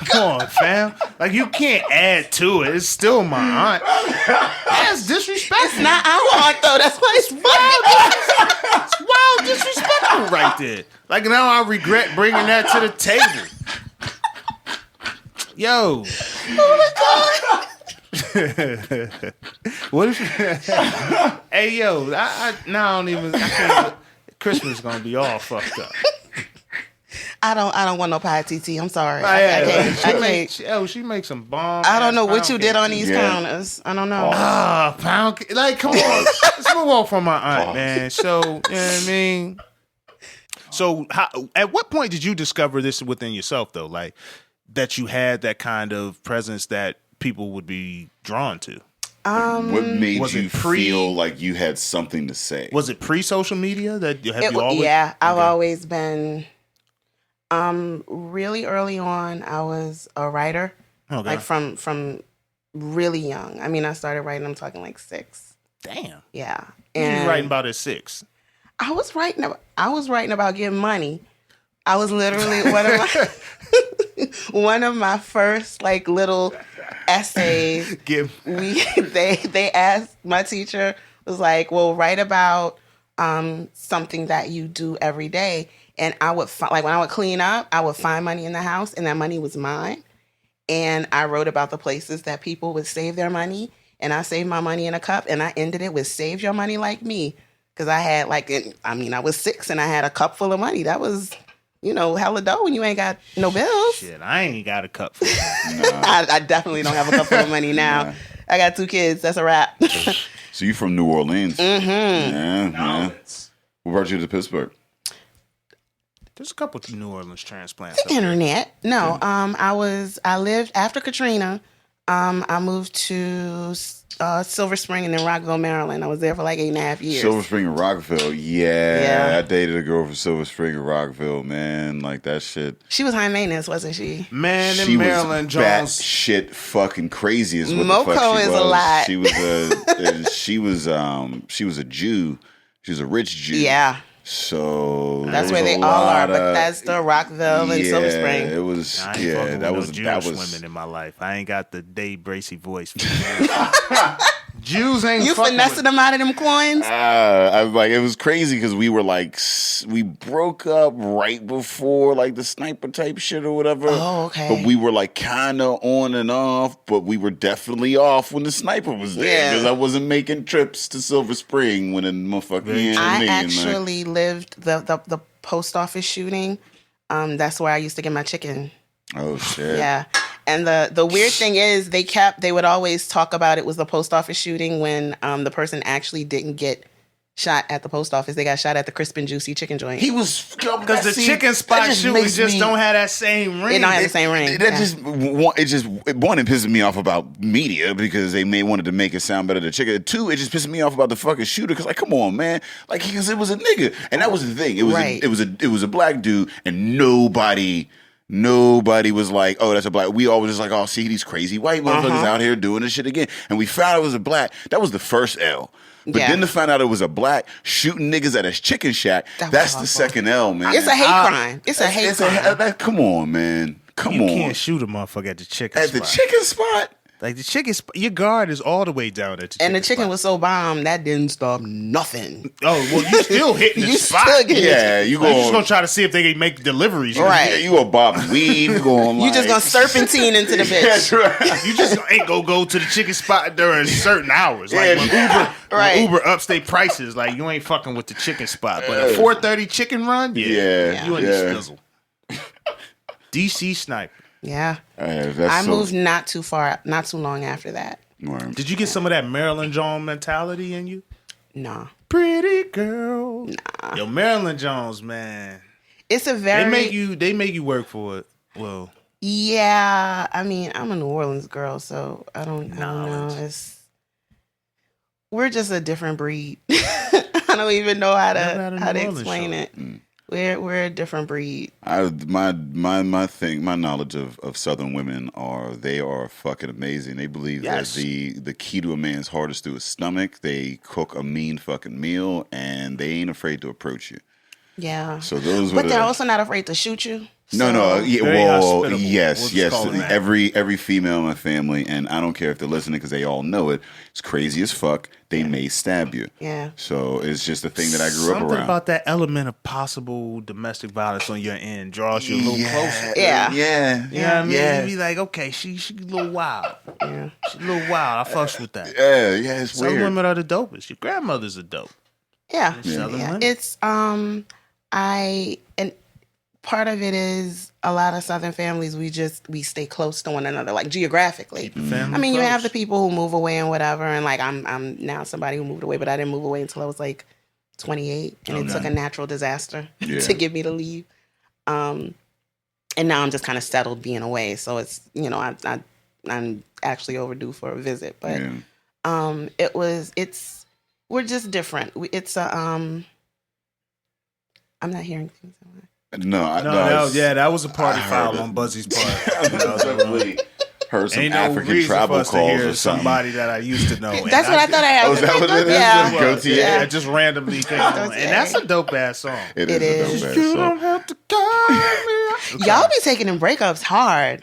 Come on, fam. Like, you can't add to it. It's still my aunt. That's disrespectful. It's not our aunt, though. That's why it's wild. It's wild disrespectful right there. Like, now I regret bringing that to the table. Yo. Oh, my God. What if hey yo, I don't even Christmas is gonna be all fucked up. I don't want no pie, TT. I'm sorry. I can't. She makes some bomb. I don't know what you did on these counters. I don't know. Pound cake. Like, come on. Let's move on from my aunt, man. So, you know what I mean? So, at what point did you discover this within yourself, though? Like, that you had that kind of presence that people would be drawn to? What made you feel like you had something to say? Was it pre-social media that you always? Yeah, I've always been. Really early on, I was a writer. Okay. Like from really young. I mean, I started writing. I'm talking like 6. Damn. Yeah. And you were writing about at 6. I was writing about getting money. I was literally one of my first like little essays. They asked, my teacher was like, well, write about something that you do every day. And I would when I would clean up, I would find money in the house, and that money was mine. And I wrote about the places that people would save their money, and I saved my money in a cup, and I ended it with "Save your money like me," because I had I was 6 and I had a cup full of money. That was, hella dough when you ain't got no bills. Shit, I ain't got a cup full of money. I definitely don't have a cup full of money now. Nah. I got 2 kids. That's a wrap. So you from New Orleans? Mm-hmm. Yeah. What brought you to Pittsburgh? There's a couple of New Orleans transplants. The internet. No, I lived after Katrina. I moved to Silver Spring and then Rockville, Maryland. I was there for like 8.5 years. Silver Spring and Rockville. Yeah. I dated a girl from Silver Spring and Rockville, man. Like that shit. She was high maintenance, wasn't she? Man, in Maryland, Jones. Shit fucking crazy is what Moco the fuck she is was. A lot. She was a Jew. She was a rich Jew. Yeah. So that's where they all are, but that's the Rockville and Silver Spring. It was that was Jewish women in my life. I ain't got the Dave Bracey voice. Jews ain't You fucking finessing with them out of them coins? I was like, it was crazy because we were like, we broke up right before like the sniper type shit or whatever. Oh, okay. But we were like kind of on and off, but we were definitely off when the sniper was there Yeah. because I wasn't making trips to Silver Spring when the motherfucker. You know what I mean? actually lived the post office shooting. That's where I used to get my chicken. Oh shit. Yeah. And the weird thing is they would always talk about it was the post office shooting when the person actually didn't get shot at the post office. They got shot at the crisp and juicy chicken joint. He was because the chicken spot shooting just don't have that same ring. It don't have the same ring. That Yeah. it pisses me off about media because they wanted to make it sound better than chicken. Two, it just pisses me off about the fucking shooter because like, come on, man, like because it was a nigga, and that was the thing. It was Right. it was a black dude, and nobody was like, oh, that's a black. We always just like, oh, see these crazy white motherfuckers out here doing this shit again, and we found out it was a black. That was the first L. But Yeah. then to find out it was a black shooting niggas at his chicken shack, That was that's the awful. second L, man. It's a hate crime. It's a hate crime. Come on, man. Come You on. can't shoot a motherfucker at the chicken At spot. the chicken spot? Like the chicken spot, your guard is all the way down at the chicken And the chicken spot. was so bomb that didn't stop nothing. Oh, well, you still hitting the You spot. still getting Yeah, you Like, you just going gonna try to see if they can make deliveries. Right. Yeah, you gonna bob weed, you going You just gonna serpentine into the bitch. That's right. You just ain't gonna go to the chicken spot during certain hours. Like when Yeah. Right. Uber ups their prices, like you ain't fucking with the chicken spot. But a 4:30 chicken run, Yeah, you in yeah. the spizzle. DC Sniper. Yeah. That's I so- moved not too long after that. Right. Did you get some of that Marilyn Jones mentality in you? No. Pretty girl. Yo, Marilyn Jones, man. It's a very They make you work for it. Well, Yeah, I mean, I'm a New Orleans girl, so I don't know. We're just a different breed. I don't even know how Never had a to New Orleans explain show. it. We're a different breed. My knowledge of Southern women they are fucking amazing. They believe Yes. that the key to a man's heart is through his stomach. They cook a mean fucking meal, and they ain't afraid to approach you. Yeah. So those But were they're the, also not afraid to shoot you. No, So- yeah, Very well, hospitable. yes, We'll just yes. call them that. Every female in my family, and I don't care if they're listening because they all know it. It's crazy as fuck. They may stab you. Yeah. So it's just a thing that I grew up something around. about that element of possible domestic violence on your end draws you a little closer. Yeah. Yeah. You know what I mean? Yeah. You be like, okay, she a little wild. Yeah. She a little wild. I fucks with that. Yeah, it's Some weird. women are the dopest. Your grandmothers are dope. Yeah. Southern Yeah. women. It's and part of it is a lot of Southern families we stay close to one another, like geographically. Family I mean, you close. have the people who move away and whatever, and like I'm now somebody who moved away, but I didn't move away until I was like 28, and it took a natural disaster Yeah. to get me to leave. And now I'm just kind of settled being away, so it's I'm actually overdue for a visit, but Yeah. we're just different. It's a I'm not hearing things. That was a party I heard foul it. on Buzzy's part. I definitely heard some Ain't no African reason for travel us to calls hear or something. somebody that I used to know. And That's what I thought I had. Oh, is that what it is? Yeah. Go to Yeah, yeah. just randomly came on. And that's a dope ass song. It It is. is. A dope You ass don't song. have to call me. Y'all be taking them breakups hard.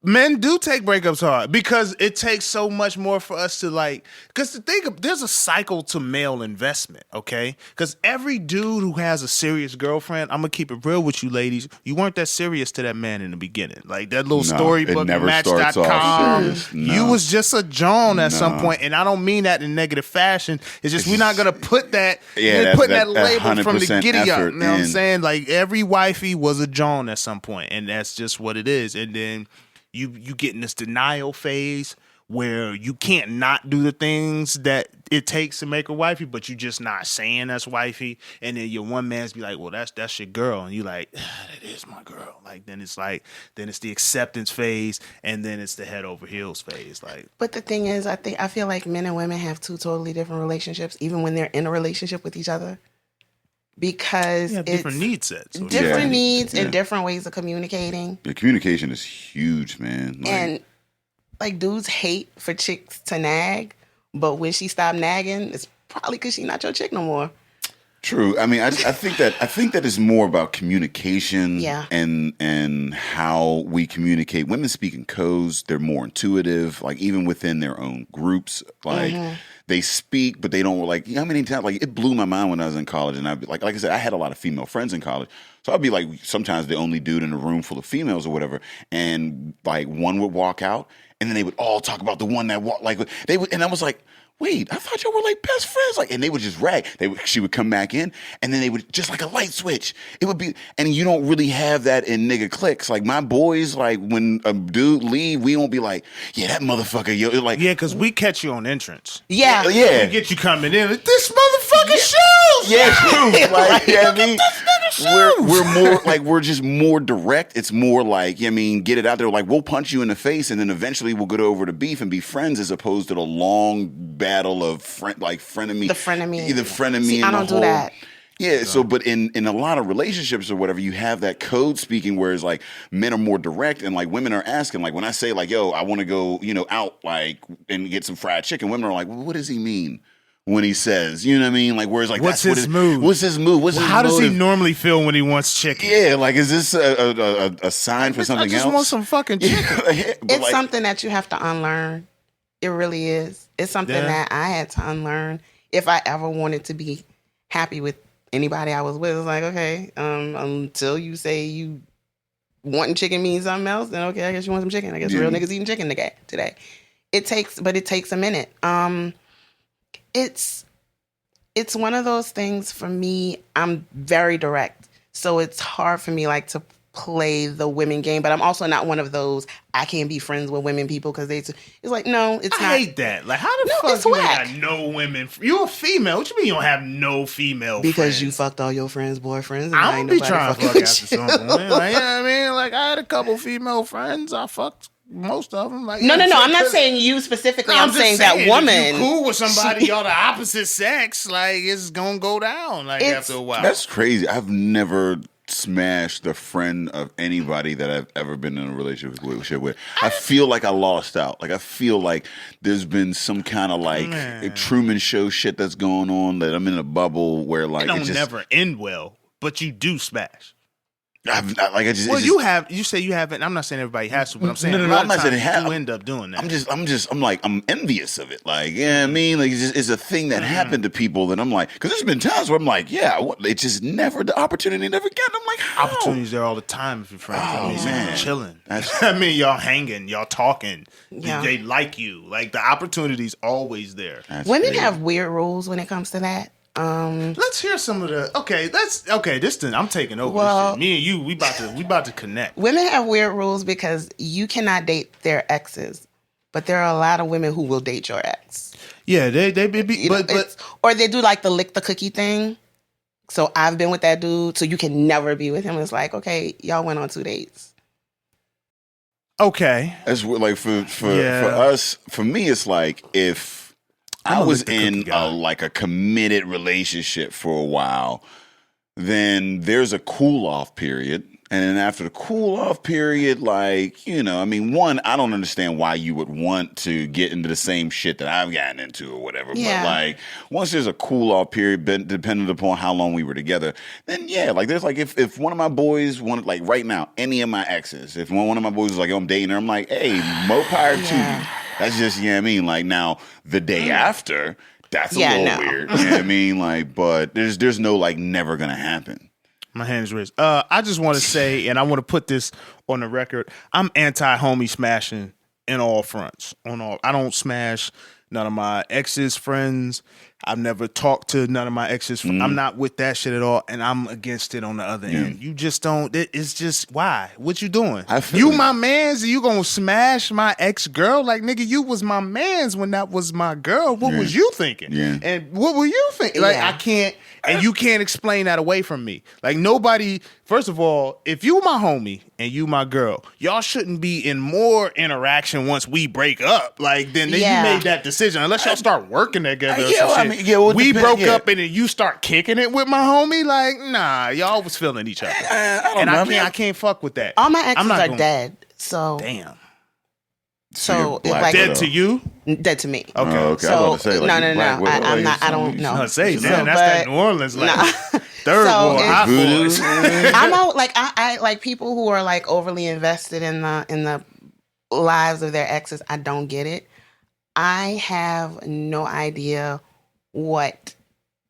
Men do take breakups hard because it takes so much more for us to like. Because there's a cycle to male investment, okay? Because every dude who has a serious girlfriend, I'm gonna keep it real with you, ladies. You weren't that serious to that man in the beginning, like that little No, storybook, it never starts off Match.com. serious. You No. was just a Joan at some No. point, and I don't mean that in negative fashion. It's just we're not gonna put that, Yeah, we're that- putting that that label from the 100% giddy up. effort You know what I'm in. saying? Like every wifey was a Joan at some point, and that's just what it is. And then you get in this denial phase where you can't not do the things that it takes to make a wifey, but you just not saying that's wifey. And then your one man's be like, well, that's your girl. And you like, that is my girl. Like, then it's the acceptance phase, and then it's the head over heels phase. Like, But the thing is, I feel like men and women have two totally different relationships, even when they're in a relationship with each other, because you have it's different need sets. So different Yeah. needs Yeah. and different ways of communicating. The communication is huge, man. Like, And like dudes hate for chicks to nag, but when she stop nagging, it's probably because she not your chick no more. True. I mean, I think that is more about communication, Yeah. and how we communicate. Women speak in codes. They're more intuitive. Like even within their own groups, like they speak, but they don't like. You know how many times? Like it blew my mind when I was in college, and I'd be like I said, I had a lot of female friends in college, so I'd be like sometimes the only dude in a room full of females or whatever, and like one would walk out, and then they would all talk about the one that walked. Like they would, and I was like, wait, I thought y'all were like best friends. Like, and they would just rag. She would come back in, and then they would just like a light switch. It would be, and you don't really have that in nigga cliques. Like my boys, like when a dude leave, we won't be like, yeah, that motherfucker, yo, like, Yeah, because we catch you on entrance. Yeah. yeah, We get you coming in. Like, this motherfucker shoes. yeah, true. Like, yeah, I mean, shoes. we're more like we're just more direct. It's more like, I mean, get it out there. Like we'll punch you in the face, and then eventually we'll go over to beef and be friends, as opposed to the long battle of frenemy. The frenemy. The frenemy. See, and I the don't do whole- that. Yeah, so but in a lot of relationships or whatever, you have that code speaking, whereas like men are more direct, and like women are asking, like when I say like, yo, I want to go, out like and get some fried chicken, women are like, well, what does he mean when he says, you know what I mean? Like whereas like What's that's his mood? What's his mood? What's his How does he motive? normally feel when he wants chicken? Yeah, like is this a sign for something I just else? want some fucking chicken. Yeah, but It's like, something that you have to unlearn. It really is. It's something Yeah. that I had to unlearn if I ever wanted to be happy with anybody I was with. It's like, okay, until you say you wanting chicken means something else, then okay, I guess you want some chicken. I guess Yeah. real niggas eating chicken today. It takes a minute. It's one of those things for me. I'm very direct, so it's hard for me like to play the women game, but I'm also not one of those I can't be friends with women people because it's like, no, it's I not. hate that. Like, how the No, fuck it's you ain't whack. got no women? You a female? What you mean you don't have no female Because friends? you fucked all your friends' boyfriends. And I ain't don't be nobody trying to fucking fuck with after you. some point. Like, you know what I mean? Like, I had a couple female friends. I fucked most of them. Like, No. I'm not because- saying you specifically. No, I'm just saying that if woman. you cool with somebody, y'all the opposite sex, like it's gonna go down. Like It's- after a while. that's crazy. I've never smashed a friend of anybody that I've ever been in a relationship with. I feel like I lost out. Like I feel like there's been some kind of like Truman Show shit that's going on, that I'm in a bubble where like it don't it just, never end well, but you do smash. Well, You say you haven't. I'm not saying everybody has to, but I'm saying No, a lot I'm not of saying times it has. you do end up doing that. I'm envious of it. Like, yeah, I mean, like it's a thing that happened to people that I'm like, because there's been times where I'm like, yeah, it's just never the opportunity never get. I'm like, how? Opportunities there all the time if you're friends. Oh, I mean, man. you're chilling. That's- I mean, y'all hanging, y'all talking. Yeah. They like you. Like the opportunity's always there. That's Women crazy. have weird rules when it comes to that. Let's hear some of the. This thing I'm taking over. Well- this shit. Me and you, we about to connect. Women have weird rules because you cannot date their exes, but there are a lot of women who will date your ex. Yeah, they You know, or they do like the lick the cookie thing. So I've been with that dude, so you can never be with him. It's like, okay, y'all went on 2 dates. okay. That's what, like for Yeah. us. For me, it's like if I'm I a was lick the cookie in guy. a committed relationship for a while, then there's a cool off period. And then after the cool off period, like, I mean, one, I don't understand why you would want to get into the same shit that I've gotten into or whatever. Yeah. But like, once there's a cool off period, depending upon how long we were together, then yeah, like there's like, if one of my boys wanted, like right now, any of my exes, if one of my boys was like, I'm dating her, I'm like, hey, more power to you. That's just, you know what I mean? Like now, the day after, that's a little weird. You know what I mean? Like, but there's no like never gonna happen. My hand is raised. I just want to say, and I want to put this on the record. I'm anti-homie smashing in all fronts. I don't smash none of my ex's friends. I've never talked to none of my ex's. I'm not with that shit at all, and I'm against it on the other end. You just don't. It's just why? What you doing? I feel You it. my mans, and you gonna smash my ex girl? Like nigga, you was my mans when that was my girl. What was you thinking? Yeah. And what were you thinking? Like Yeah. I can't. And you can't explain that away from me. Like nobody, first of all, if you my homie and you my girl, y'all shouldn't be in more interaction once we break up. Like then Yeah. you made that decision. Unless y'all start working together or Yeah, some I shit. mean, yeah, well, it we depends, broke yeah. up and then you start kicking it with my homie. Like, nah, y'all was feeling each other. I don't And know. I I mean, can't fuck with that. All my I'm exes not are gonna- dead. So Damn. So you're So Black like Dead Widow. to you? dead to me. Okay. Oh, okay. So I was about to say, like, no. Black Widow, I'm like, not. I some- don't know. I say, So, damn, that's that but- New Orleans like Nah. third So war it's- hot boys. I'm out like I like people who are like overly invested in the lives of their exes. I don't get it. I have no idea what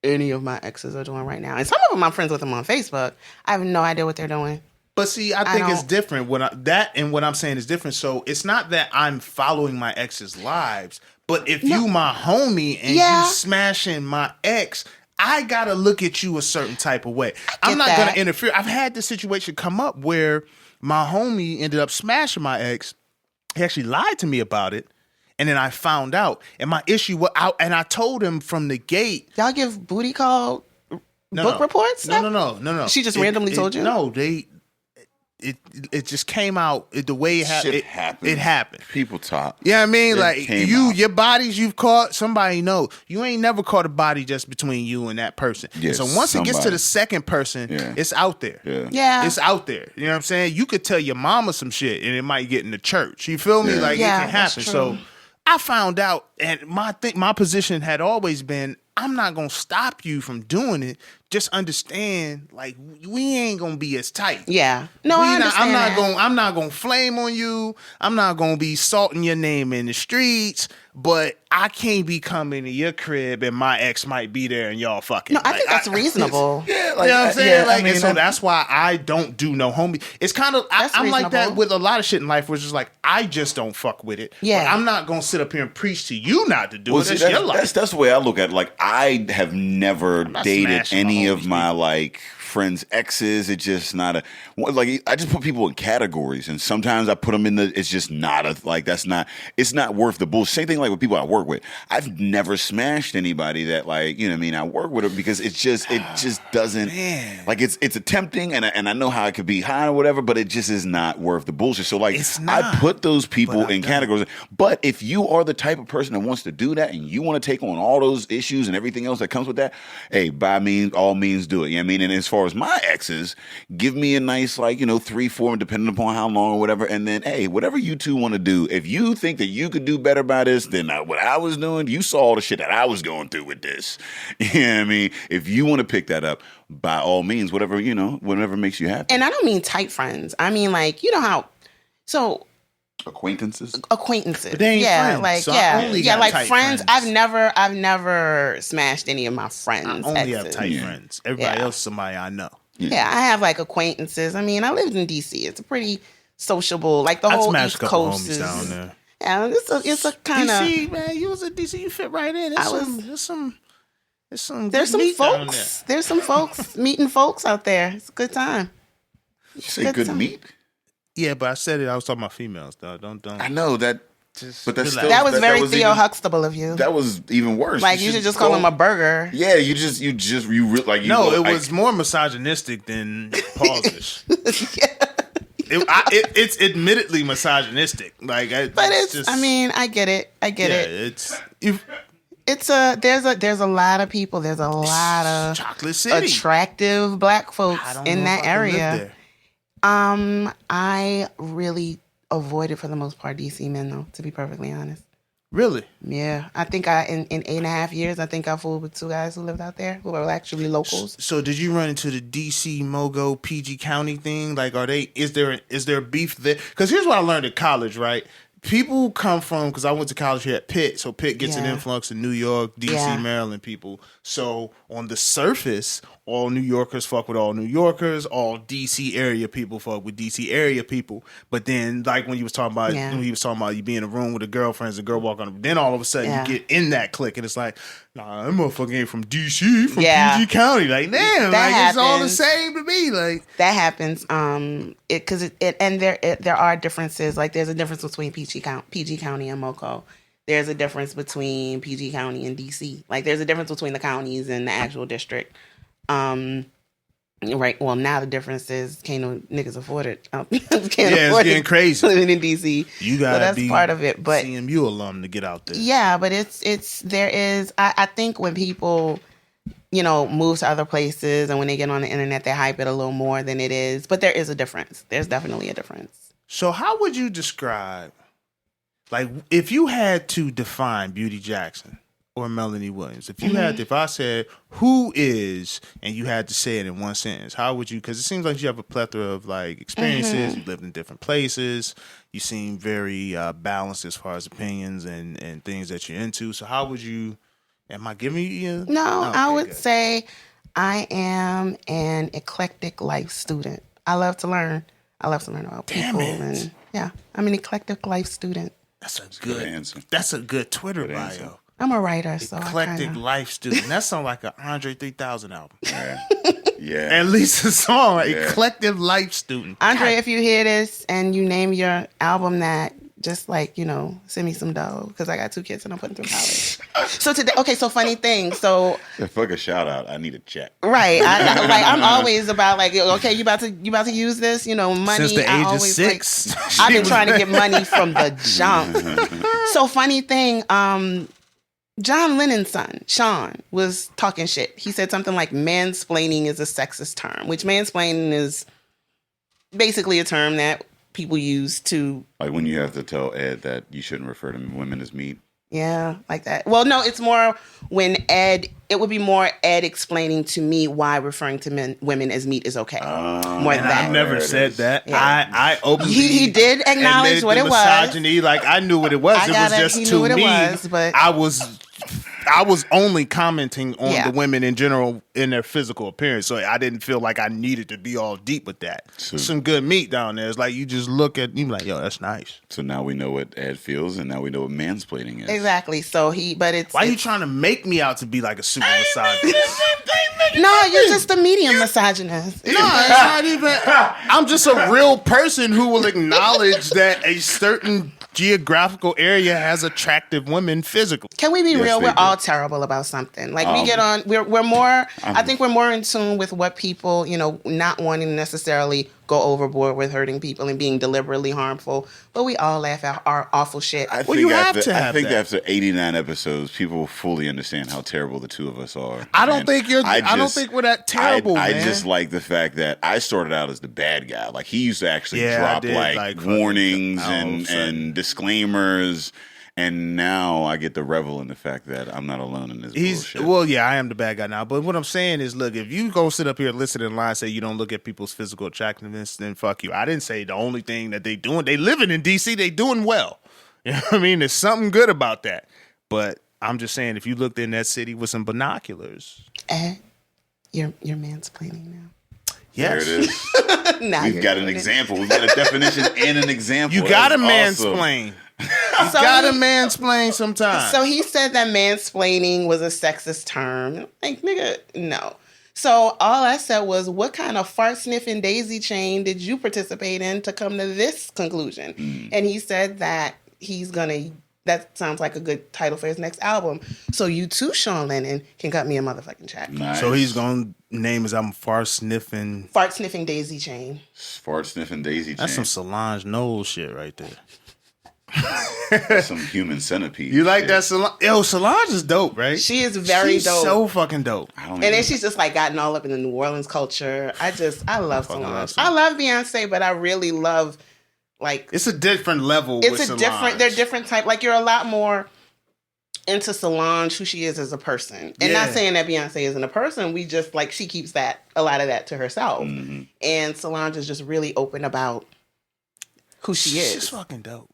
any of my exes are doing right now, and some of them I'm friends with them on Facebook. I have no idea what they're doing. But see, I think it's don't- different. What I'm saying is different. So it's not that I'm following my ex's lives, but if you my homie and Yeah. you smashing my ex, I gotta look at you a certain type of way. I'm not that. gonna interfere. I've had this situation come up where my homie ended up smashing my ex. He actually lied to me about it, and then I found out. And my issue was, and I told him from the gate. Y'all give booty call No, book reports? No. She just randomly told you? No, it just came out the way it happened. Shit happens. It happened. People talk. Yeah, I mean, It like came out. your bodies you've caught, somebody know. You ain't never caught a body just between you and that person. Yeah, So once it gets to somebody. the second person, Yeah. it's out there. Yeah. Yeah. It's out there. You know what I'm saying? You could tell your mama some shit and it might get in the church. You feel me? Yeah. Like Yeah, it can that's happen. true. So I found out, and my position had always been, I'm not gonna stop you from doing it. Just understand, like we ain't gonna be as tight. Yeah. No, I understand that. I'm not gonna flame on you. I'm not gonna be salting your name in the streets. But I can't be coming to your crib and my ex might be there and y'all fucking. No, I think that's reasonable. Yeah, You know what I'm saying? yeah, I mean, and so that's why I don't do no homie. It's kind of That's I'm like that reasonable. with a lot of shit in life, which is like I just don't fuck with it. Yeah. But I'm not gonna sit up here and preach to you not to do Well, it. see, It's your life. that's the way I look at it. Like, I have never not dated smashing my any of homies, my like friends' exes. It's just not a like. I just put people in categories, and sometimes I put them in the. It's just not a like. That's not. It's not worth the bullshit. Same thing like with people I work with. I've never smashed anybody that like you know what I mean. I work with them because it just doesn't like it's tempting, and I know how it could be high or whatever, but it just is not worth the bullshit. So like It's I not, put those people but I in don't. categories. But if you are the type of person that wants to do that and you want to take on all those issues and everything else that comes with that, hey, by all means do it. You know what I mean? And as far as my exes, give me a nice, like, 3, 4, depending upon how long or whatever. And then, hey, whatever you two want to do, if you think that you could do better by this than what I was doing, you saw all the shit that I was going through with this. You know what I mean? If you want to pick that up, by all means, whatever makes you happy. And I don't mean tight friends. I mean like, you know how, so Acquaintances. acquaintances. But they ain't yeah, friends, like so I only got like tight friends. friends. I've never smashed any of my friends. I only have exes. tight Yeah. friends. Everybody Yeah. else is somebody I know. Yeah, I have like acquaintances. I mean, I lived in DC. It's a pretty sociable, like the I whole smashed East a couple Coast homies is. down there. Yeah, it's a kind of. DC, man, you was a DC, you fit right in. I was- There's some There's good some meat down folks. There's some folks meeting folks out there. It's a good time. You say Good good time. meat? Yeah, but I said it. I was talking about females, though. Don't. I know that, Just but that's relax. still That was very was Theo even- Huxtable of you. That was even worse. Like you should just call him a burger. Yeah, you like No, go- it was more misogynistic than Paul's. It's admittedly misogynistic. Like, But it's. just, I mean, I get it. I get yeah, it. it's if, It's there's a lot of people. There's a lot of Chocolate City. attractive black folks I don't in know if that I could live area. there. I really avoided for the most part DC men though, to be perfectly honest. Really? Yeah. I think in 8.5 years, I think I fooled with 2 guys who lived out there who were actually locals. So did you run into the DC Mogo PG County thing? Like, is there beef there? Because here's what I learned at college, right? People come from, because I went to college here at Pitt, so Pitt gets an Yeah. influx of New York, DC, Yeah. Maryland people. So on the surface, all New Yorkers fuck with all New Yorkers, all DC area people fuck with DC area people. But then, like when you was talking about, Yeah. when he was talking about you being in a room with a girlfriend, a girl walk on, then all of a sudden Yeah. you get in that clique, and it's like, nah, that motherfucker ain't from DC, from Yeah. PG County. Like, damn, That like it's all the happens. same to me. Like, That happens. There are differences. Like there's a difference between PG County and Moco. There's a difference between PG County and DC. Like there's a difference between the counties and the actual district. Right. Well, now the difference is can't no niggas afford it. Can't it's afford getting it crazy. living in DC. you So gotta that's be part of it. But CMU alum to get out there. yeah, but there is. I think when people, move to other places and when they get on the internet, they hype it a little more than it is. But there is a difference. There's definitely a difference. So how would you describe, Like, if you had to define Beauty Jackson or Melanie Williams, if I said who is, and you had to say it in one sentence, how would you? Because it seems like you have a plethora of like experiences. You lived in different places. You seem very balanced as far as opinions and things that you're into. So how would you? Am I giving you? No, Okay, I would good. say I am an eclectic life student. I love to learn. I love to learn about Damn people, it. and yeah, I'm an eclectic life student. That's a good good answer. That's a good Twitter Good bio. answer. I'm a writer, so Eclectic I kinda, life student. That sounds like an Andre 3000 album. Yeah. Yeah. At least a song. Yeah. Eclectic life student. Andre, if you hear this and you name your album that, just like, send me some dough because I got 2 kids and I'm putting through college. So today, okay, so funny thing. So Yeah, fuck a shout out. I need a check. right, I'm always about like, okay, you about to use this, money. Since the I age of always, 6. I've been trying to get money from the jump. So funny thing, John Lennon's son, Sean, was talking shit. He said something like mansplaining is a sexist term, which mansplaining is basically a term that people use to, Like when you have to tell Ed that you shouldn't refer to women as meat. yeah, like that. Well, no, it's more when it would be more Ed explaining to me why referring to women as meat is okay. More than And that. I've never There it said is. that. Yeah. I openly He did acknowledge admitted what the it was. misogyny. Like I knew what it was. I It was got it. just He to knew what it me. was, but- I was only commenting on Yeah. the women in general in their physical appearance, so I didn't feel like I needed to be all deep with that. So- Some good meat down there. It's like you just look at you be like, yo, that's nice. So now we know what Ed feels, and now we know what mansplaining is. Exactly. So but it's. Why are you it's- trying to make me out to be like a super misogynist? No, you're just a medium misogynist. No, it's not even. I'm just a real person who will acknowledge that a certain geographical area has attractive women physically. Can we be Yes, real? they We're do. all terrible about something. Like we get on, we're more. I think we're more in tune with what people, not wanting to necessarily go overboard with hurting people and being deliberately harmful. But we all laugh at our awful shit. I Well, think you have after, to I have think that. after 89 episodes, people will fully understand how terrible the two of us are. I don't And think I don't think we're that terrible, I man. just like the fact that I started out as the bad guy. Like he used to actually Yeah, I drop did, like fucking- warnings all of a and sudden. disclaimers. And now I get to revel in the fact that I'm not alone in this bullshit. Well, yeah, I am the bad guy now. But what I'm saying is, look, if you go sit up here and listen in line and say you don't look at people's physical attractiveness, then fuck you. I didn't say the only thing that they doing. They living in DC, they doing well. You know what I mean? There's something good about that. But I'm just saying, if you looked in that city with some binoculars, Eh, you're mansplaining now. There yes, it is. Now We've you're got an doing it. example. We've got a definition and an example. you gotta That's awesome. mansplain. You So gotta he- mansplain sometimes. So he said that mansplaining was a sexist term. Like, nigga, no. So all I said was, what kind of fart sniffing daisy chain did you participate in to come to this conclusion? And he said that that sounds like a good title for his next album. So you too, Sean Lennon, can cut me a motherfucking check. Nice. So he's gonna name his album Far Sniffing. Fart sniffing daisy chain. Fart sniffing daisy chain. That's some Solange Knowles shit right there. That's some human centipede. You like shit. that Solange? Yo, Solange is dope, right? She is very She's dope. so fucking dope. I don't And then even- she's just like gotten all up in the New Orleans culture. I love fucking Solange. love I love Beyonce, but I really love like It's a different level. it's with a Solange. different. They're different type. Like you're a lot more into Solange, who she is as a person, and not Yeah. saying that Beyonce isn't a person. We just like she keeps a lot of that to herself, and Solange is just really open about who she She's is. fucking dope.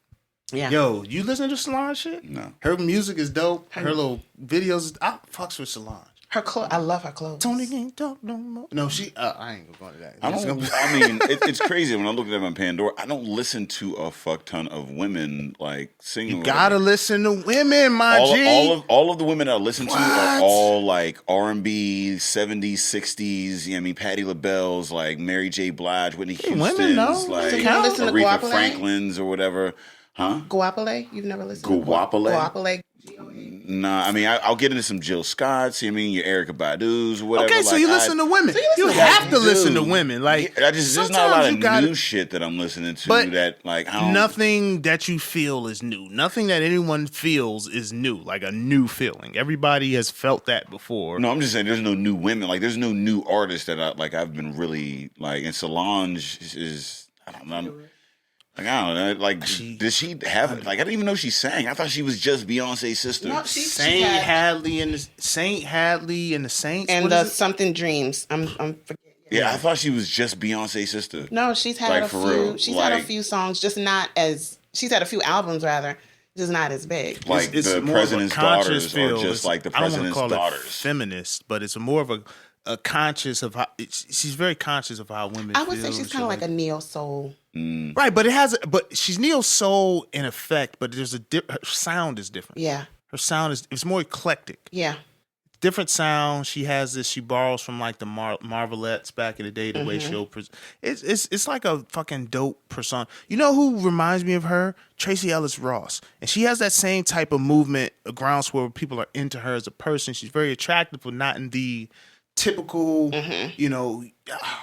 Yeah. Yo, you listen to Solange shit? No. Her music is dope. Her little videos. I fucks with Solange. Her clothes. I love her clothes. Tony can't talk no more. No, she. I ain't gonna go into that. I It's don't. gonna be- I mean, it's crazy when I look at my Pandora. I don't listen to a fuck ton of women like singing. You gotta listen to women, my G. all of the women I listen to are What? all like R&B, 70s, 60s. You know what I mean, Patti LaBelle's, like Mary J. Blige, Whitney women, Houston's, though. like So you don't listen to Aretha Guapole? Franklin's or whatever. Huh? Guapole. You've never listened Guapole? to Guapole? Nah, I mean, I'll get into some Jill Scotts. You know what I mean, your Erica Badu's, whatever. Okay, so like, you listen to women. You to have to women. listen to Dude. women. Like I just there's not a sometimes lot you of gotta- new shit that I'm listening to But that like I don't. Nothing that you feel is new. Nothing that anyone feels is new, like a new feeling. Everybody has felt that before. No, I'm just saying there's no new women. Like there's no new artists that I've been really like. And Solange is I don't know. Like, I don't know. Like, did she have like? I didn't even know she sang. I thought she was just Beyonce's sister. No, Saint Hadley and the Saints and what the is it? Something Dreams. I'm forgetting. Yeah, I thought she was just Beyonce's sister. No, she's had Like, a for few. real. She's had a Like- few songs, just not as. She's had a few albums rather, just not as big. Like It's the more of a president's conscious daughters, feel. or just It's- like the I don't wanna president's call it daughters. feminist, but it's more of a conscious of how she's very conscious of how women. I would say feel she's and kind of shit like a neo soul. right, but she's neo soul in effect, but there's her sound is different. Yeah, Her sound it's more eclectic. yeah. Different sound. She has this. She borrows from like the Marvelettes back in the day. The way she'll it's like a fucking dope persona. You know who reminds me of her? Tracy Ellis Ross, and she has that same type of movement, a groundswell where people are into her as a person. She's very attractive, but not in the typical. You know,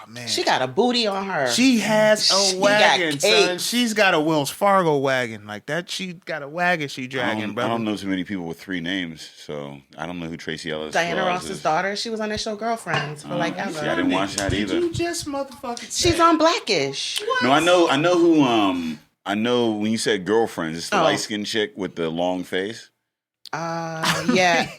man. She got a booty on her. She has She a got wagon, son. cake. She's got a Wells Fargo wagon like that. She got a wagon. She I dragging, brother. don't know too many people with 3 names, so I don't know who Tracy Ellis Diana Ross Ross's is. daughter. She was on that show Girlfriends for like ever. See, I didn't watch that either. You just motherfucking. say She's on Blackish. No, I know who. I know when you said girlfriends, it's the Oh. light skinned chick with the long face. Yeah.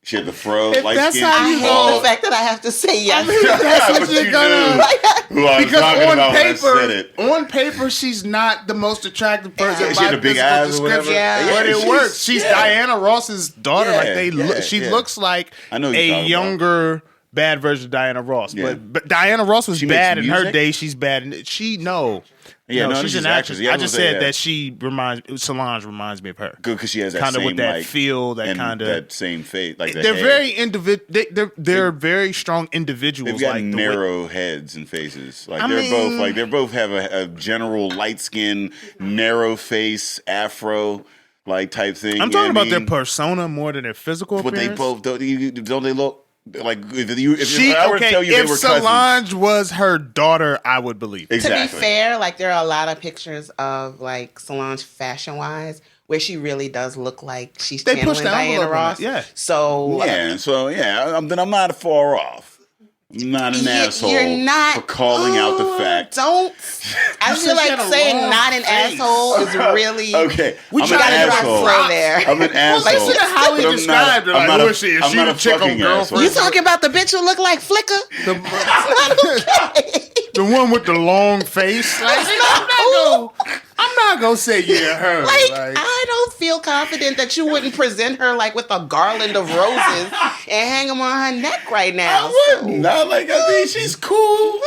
She had the fro, If light that's skin. I how you hate roll- the fact that I have to say yes. That's what But you're you gonna. knew who I was Because talking on about when I said it. on paper, she's not the most attractive person. Yeah, she by had the big physical eyes or whatever. description, Yeah. but it she's- works. She's yeah. Diana Ross's daughter. Yeah, like they, yeah, she yeah. looks like I know who you're a talking about. younger, bad version of Diana Ross. Yeah. But Diana Ross was She makes bad in her music? day. She's bad. No. Yeah, no, she's she's an an actress. actress. Yeah, I I was just gonna say said that. that Solange reminds me of her. Good because she has that Kinda same with that like, feel, that and kinda- that same face. Like the They're head. very they're very strong individuals. They've got like the way- narrow heads and faces. Like I they're both mean- like they both have a general light skin, narrow face, afro like type thing. I'm you know talking what about I their mean? persona more than their physical But they appearance. both don't they look like if I were to tell you if they were cousins. Solange was her daughter, I would believe it. Exactly. To be fair, like there are a lot of pictures of like Solange fashion wise where she really does look like she's They push channeling the Diana envelope on Ross. it, yeah. So Yeah, so then I'm not far off. I'm not an asshole you're not for calling out the fact. Don't. I said feel she like had a saying long not an face. asshole is really Okay, We I'm try an to get our asshole. flow there. I'm an asshole. listen to how he but I'm described her, I'm like, not who a- is she? Is I'm she not the a chick on fucking Girlfriends? asshole. You talking about the bitch who look like Flicker? The one with the long face. Like, I'm not gonna say yeah her. Like, Like, I don't feel confident that you wouldn't present her like with a garland of roses and hang them on her neck right now. I wouldn't. Not like I mean, she's cool.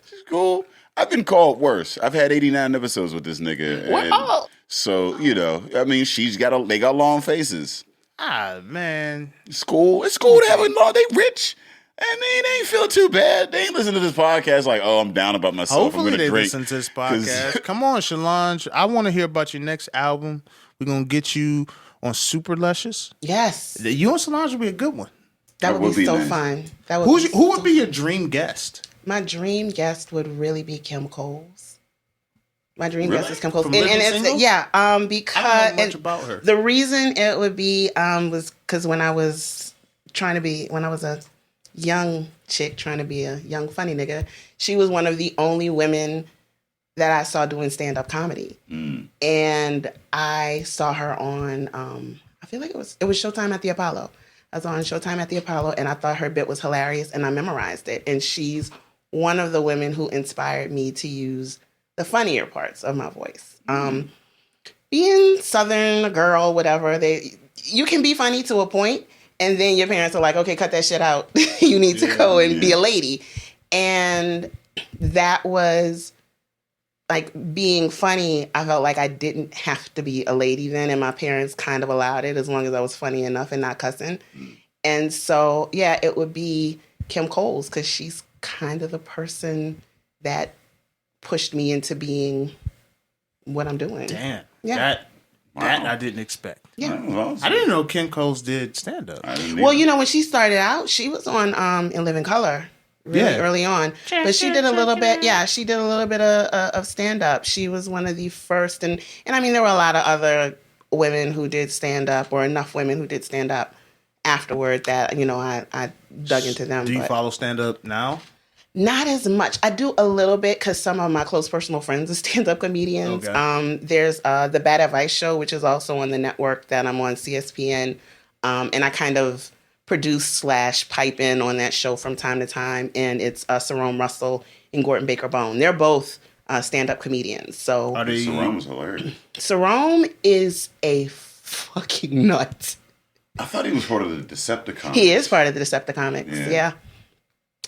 She's cool. I've been called worse. I've had 89 episodes with this nigga. and Wow. So I mean, they got long faces. man. It's cool. It's cool to have a long. They rich. And they ain't feel too bad. They ain't listen to this podcast like, oh, I'm down about myself. Hopefully I'm gonna they drink. listen to this 'Cause- podcast. Come on, Solange. I want to hear about your next album. We're gonna get you on Super Luscious. Yes, You and Solange would be a good one. that would be so nice. fun. That would be Who would be your dream guest? my dream guest would really be Kim Coles. My dream Really? guest is Kim Coles. From And Living it's, Single? yeah, I don't because know much and about her. the reason it would be was because when I was a young chick trying to be a young funny nigga, she was one of the only women that I saw doing stand-up comedy. And I saw her on I feel like it was Showtime at the Apollo. I was on Showtime at the Apollo and I thought her bit was hilarious and I memorized it. And she's one of the women who inspired me to use the funnier parts of my voice. Being Southern, a girl, whatever, you can be funny to a point, and then your parents are like, okay, cut that shit out. You need to go and be a lady. And that was like being funny. I felt like I didn't have to be a lady then, and my parents kind of allowed it as long as I was funny enough and not cussing. And so, yeah, it would be Kim Coles because she's kind of the person that pushed me into being what I'm doing. Damn. Yeah. That I didn't expect. Yeah. Well, I didn't know Kim Coles did stand up. I didn't Well, either. when she started out, she was on In Living Color really Yeah. early on. But she did a little bit, she did a little bit of stand up. She was one of the first, and I mean, there were a lot of other women who did stand up, or enough women who did stand up afterward that, I dug into them. Do you but follow stand up now? Not as much. I do a little bit because some of my close personal friends are stand-up comedians. Okay. There's the Bad Advice Show, which is also on the network that I'm on, CSPN. And I kind of produce / pipe in on that show from time to time. And it's Sarone Russell and Gordon Baker Bone. They're both stand-up comedians. So Are they? Sarone was hilarious. Sarone is a fucking nut. I thought he was part of the Decepticons. He is part of the Decepticonics.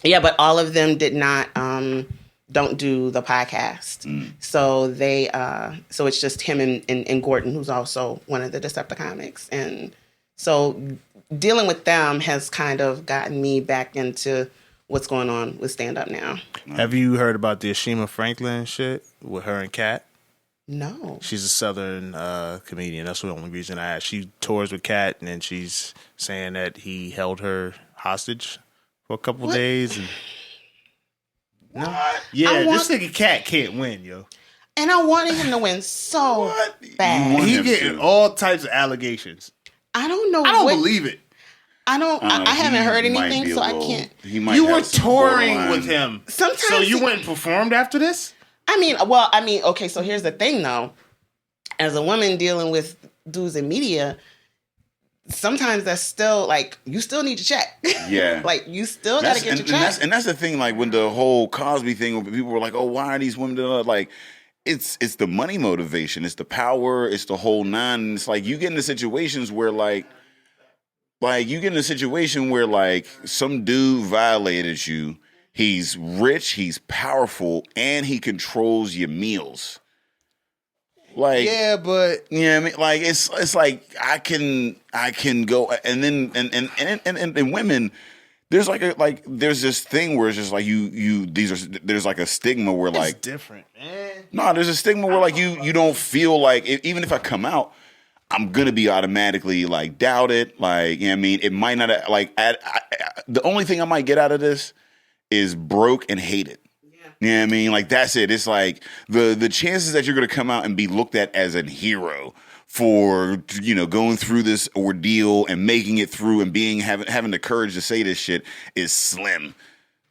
Yeah, but all of them did not don't do the podcast. So they so it's just him and Gordon, who's also one of the Decepticonics. And so dealing with them has kind of gotten me back into what's going on with stand up now. Have you heard about the Ashima Franklin shit with her and Kat? No. She's a Southern comedian. That's the only reason I asked. She tours with Kat, and then she's saying that he held her hostage for a couple days. And yeah, this nigga Cat can't win, yo. And I wanted him to win so bad. You want He him getting to. all types of allegations. I don't know. I don't believe it. I don't. I haven't heard He might anything, be a so I little- can't. He might You have were some touring borderline- with him. Sometimes. So you went and performed after this? I mean, okay. So here's the thing, though. As a woman dealing with dudes in media, sometimes that's still like you still need to check. Yeah. Like you still got to get your check. And that's the thing. Like when the whole Cosby thing, when people were like, "Oh, why are these women doing that?" Like, it's the money motivation, it's the power, it's the whole nine. And it's like you get into situations where like you get in a situation where like some dude violated you. He's rich, he's powerful, and he controls your meals. Like, Yeah, but yeah, I mean, like it's like I can go and then and women, there's there's this thing where it's just like there's like a stigma where it's like different, man. no, there's a stigma where like you don't feel like even if I come out, I'm gonna be automatically like doubted. Like, you know what I mean, it might not the only thing I might get out of this is broke and hated. You know what I mean? Like, that's it. It's like the chances that you're going to come out and be looked at as a hero for, you know, going through this ordeal and making it through and having the courage to say this shit is slim.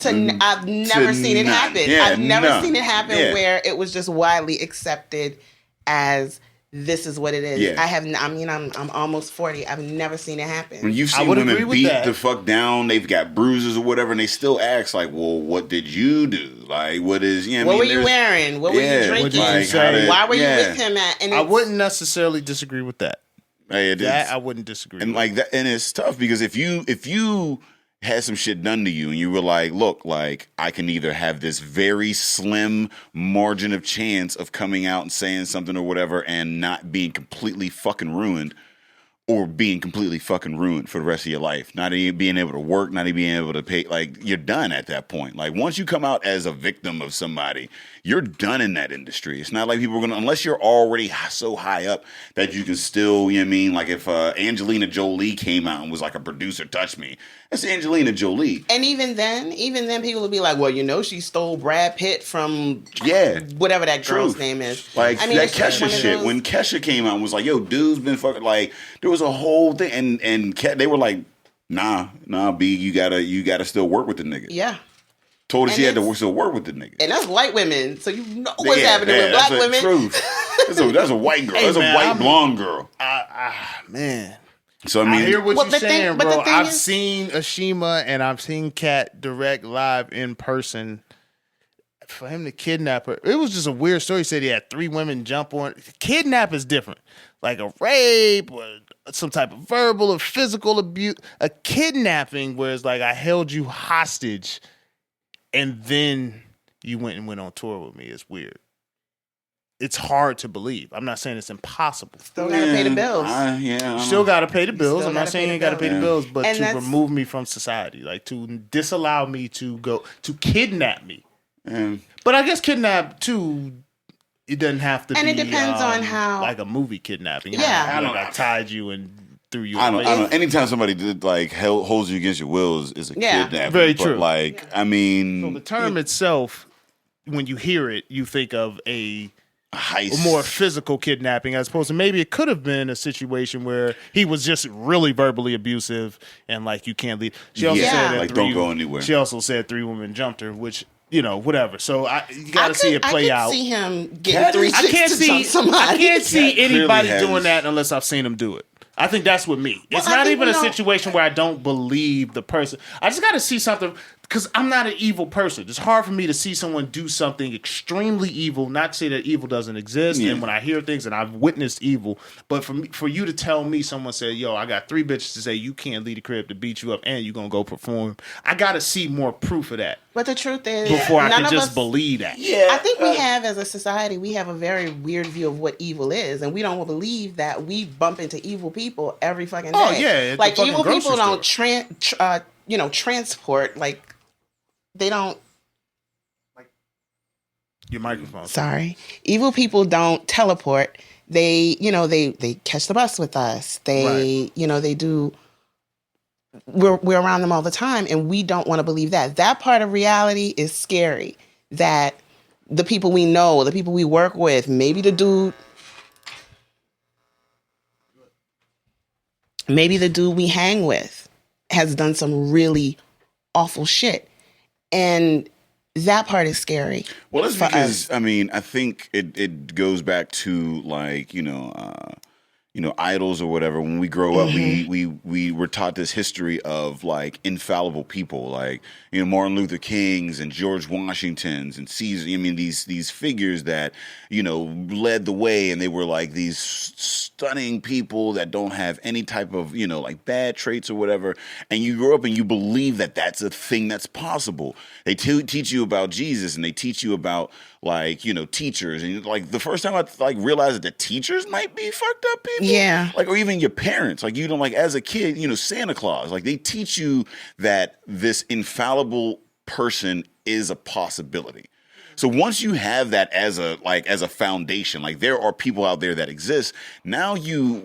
I've never seen it none. happen. Yeah, I've never none. seen it happen Yeah. where it was just widely accepted as this is what it is. Yeah. I'm almost 40. I've never seen it happen. When you've I seen would agree women with beat that. the fuck down, they've got bruises or whatever, and they still ask like, "Well, what did you do? Like, what is? You know What what I were mean? you There's- wearing? What were Yeah, you What drinking? did you say? Why were you Yeah. with him at? And I it's- wouldn't necessarily disagree with that. Hey, it That is. I wouldn't disagree And with. like that, and it's tough because if you had some shit done to you and you were like, look, like I can either have this very slim margin of chance of coming out and saying something or whatever and not being completely fucking ruined, or being completely fucking ruined for the rest of your life, not even being able to work, not even being able to pay, like you're done at that point. Like once you come out as a victim of somebody, you're done in that industry. It's not like people are gonna, unless you're already so high up that you can still, you know what I mean? Like if Angelina Jolie came out and was like a producer, touch me. That's Angelina Jolie. And even then people would be like, well, you know, she stole Brad Pitt from Yeah. whatever that girl's Truth. name is. Like I mean, that it's just Kesha one of shit. those- When Kesha came out and was like, "Yo, dude's been fucking," like there was a whole thing, and they were like, "Nah, B, you gotta still work with the nigga." yeah. Told her And she had to it's- still work with the nigga. And that's white women, so you know what's happening with that's black women. Truth. That's a white girl. Hey, That's man, a white I'm- blonde girl. Man, So I mean, I hear what Well, you're the thing- saying, but the bro. thing I've is- seen Ashima and I've seen Kat direct live in person. For him to kidnap her, it was just a weird story. He said he had 3 women jump on. Kidnap is different, like a rape or some type of verbal or physical abuse. A kidnapping, where it's like I held you hostage, and then you went on tour with me. It's weird. It's hard to believe. I'm not saying it's impossible. Still gotta pay the bills. I You don't still know. got to pay the bills. still I'm not gotta saying pay you ain't the got to pay the bills. bills, but And to that's- remove me from society, like to disallow me to kidnap me. Yeah. But I guess kidnap too. It doesn't have to And be. it depends on how- like a movie kidnapping. Yeah. I don't. I tied you and threw you. I away. don't. Anytime somebody did like holds you against your will is a Yeah. kidnapping. Very But, true. like I mean, So the term itself, when you hear it, you think of a a more physical kidnapping, as opposed to maybe it could have been a situation where he was just really verbally abusive and like you can't leave. She also said that like don't go anywhere. She also said 3 women jumped her, which whatever. So you got to see it play out. I can see him getting 3 chicks to jump somebody. I can't see anybody has. doing that unless I've seen him do it. I think that's with me. It's I not think even a we don't- situation where I don't believe the person. I just got to see something because I'm not an evil person. It's hard for me to see someone do something extremely evil. Not to say that evil doesn't exist. Yeah. And when I hear things and I've witnessed evil, but for you to tell me, someone said, "Yo, I got 3 bitches to say you can't leave the crib to beat you up and you gonna go perform." I got to see more proof of that But the truth is, before I none can of just us, believe that. Yeah, I think we have, as a society, we have a very weird view of what evil is, and we don't believe that we bump into evil people every fucking day. Oh, yeah, at the like fucking evil grocery people don't store. transport, like they don't. Your microphone. Sorry, evil people don't teleport. They catch the bus with us. They they do. We're around them all the time, and we don't want to believe that. That part of reality is scary. That the people we know, the people we work with, maybe the dude we hang with has done some really awful shit. And that part is scary. Well, that's for because us. I think it goes back to like idols or whatever. When we grow up, we were taught this history of like infallible people, like Martin Luther King's and George Washington's and Caesar. I mean these figures that led the way, and they were like these stunning people that don't have any type of like bad traits or whatever. And you grow up and you believe that that's a thing that's possible. They teach you about Jesus, and they teach you about like teachers, and like the first time I like realized that the teachers might be fucked up people. Yeah. Like, or even your parents, like like as a kid, Santa Claus, like they teach you that this infallible person is a possibility. So once you have that as a foundation, like there are people out there that exist. Now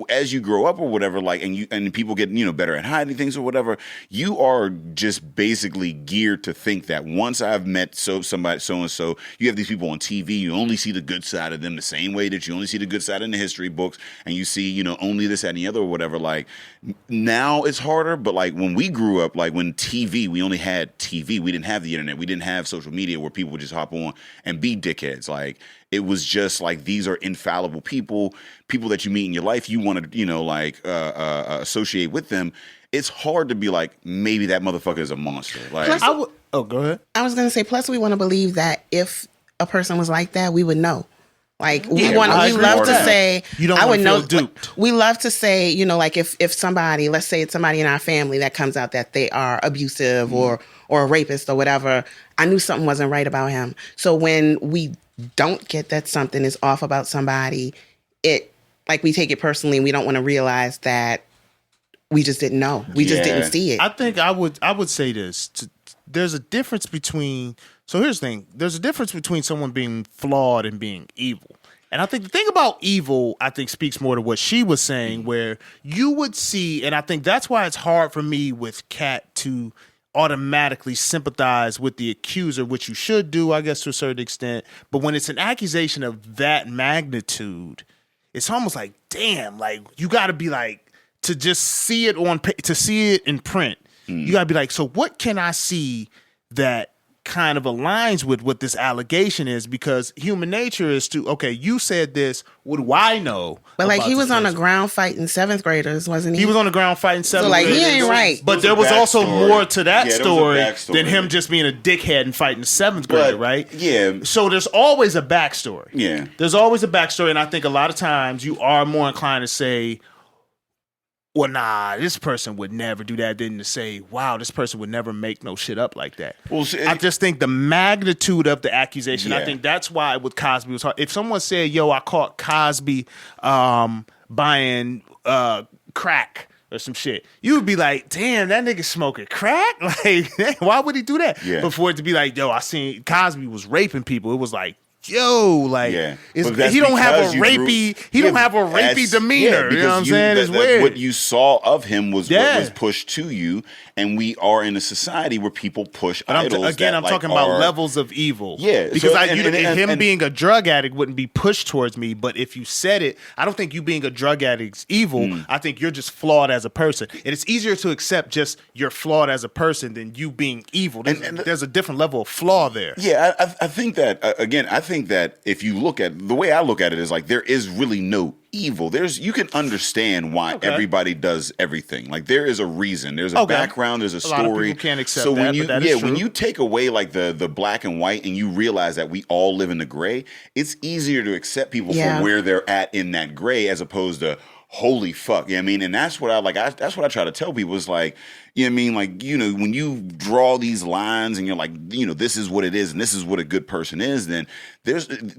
as you grow up or whatever, like and people get better at hiding things or whatever, you are just basically geared to think that once I've met somebody so and so, you have these people on TV. You only see the good side of them, the same way that you only see the good side in the history books, and you see only this, that, and the other or whatever. Like now it's harder, but like when we grew up, like when we only had TV. We didn't have the internet. We didn't have social media where people would just hop on and be dickheads. Like it was just like these are infallible people that you meet in your life. You want to associate with them. It's hard to be like maybe that motherfucker is a monster. Like Plus, go ahead. I was gonna say, plus we want to believe that if a person was like that, we would know. Like we Yeah, want, I we agree love with to that. say, You don't I wanna would know. feel duped. We love to say, like if somebody, let's say it's somebody in our family that comes out that they are abusive or a rapist or whatever, I knew something wasn't right about him. So when we don't get that something is off about somebody, it like we take it personally, and we don't want to realize that we just didn't know. We just Yeah. didn't see it. I think I would say this. There's a difference between. So here's the thing. There's a difference between someone being flawed and being evil. And I think the thing about evil, I think, speaks more to what she was saying, where you would see, and I think that's why it's hard for me with Kat to automatically sympathize with the accuser, which you should do, I guess, to a certain extent. But when it's an accusation of that magnitude, it's almost like, damn, like you got to be like, to just see it to see it in print, you got to be like, so what can I see that kind of aligns with what this allegation is? Because human nature is to, okay, you said this, what do I know? But like about he this was on the person? ground fighting 7th graders, wasn't he? He was on the ground fighting 7th So like he graders. ain't right. But There there was was a also backstory. more to that Yeah, there was a story backstory. than him just being a dickhead and fighting a 7th grader, But, right? yeah. So there's always a backstory. Yeah. There's always a backstory, and I think a lot of times you are more inclined to say, well, nah, this person would never do that, than to say, wow, this person would never make no shit up like that. Well, see, I just think the magnitude of the accusation, I Yeah. think that's why with Cosby was hard. If someone said, yo, I caught Cosby buying crack or some shit, you would be like, damn, that nigga smoking crack? Like, why would he do that? Yeah. Before it to be like, yo, I seen Cosby was raping people. It was like, yo, like Yeah. it's, But that's he don't have a because you grew- rapey. He don't have a rapey demeanor. You know what I'm because saying? It's weird. What you saw of him was Yeah. what was pushed to you, and we are in a society where people push But idols. I'm talking about levels of evil. Yeah, because so- him being a drug addict wouldn't be pushed towards me. But if you said it, I don't think you being a drug addict's evil. I think you're just flawed as a person, and it's easier to accept just you're flawed as a person than you being evil. There's a different level of flaw there. Yeah, I think that again. I think that if you look at the way I look at it is like there is really no evil. You can understand why everybody does everything. Like there is a reason. There's a background. There's a story. A lot of people can't accept so that, when you but that is true. when you take away like the black and white and you realize that we all live in the gray, it's easier to accept people Yeah. for where they're at in that gray as opposed to holy fuck. You know what I mean? And that's what that's what I try to tell people is like, you know what I mean? Like, you know, when you draw these lines and you're like, you know, this is what it is and this is what a good person is, then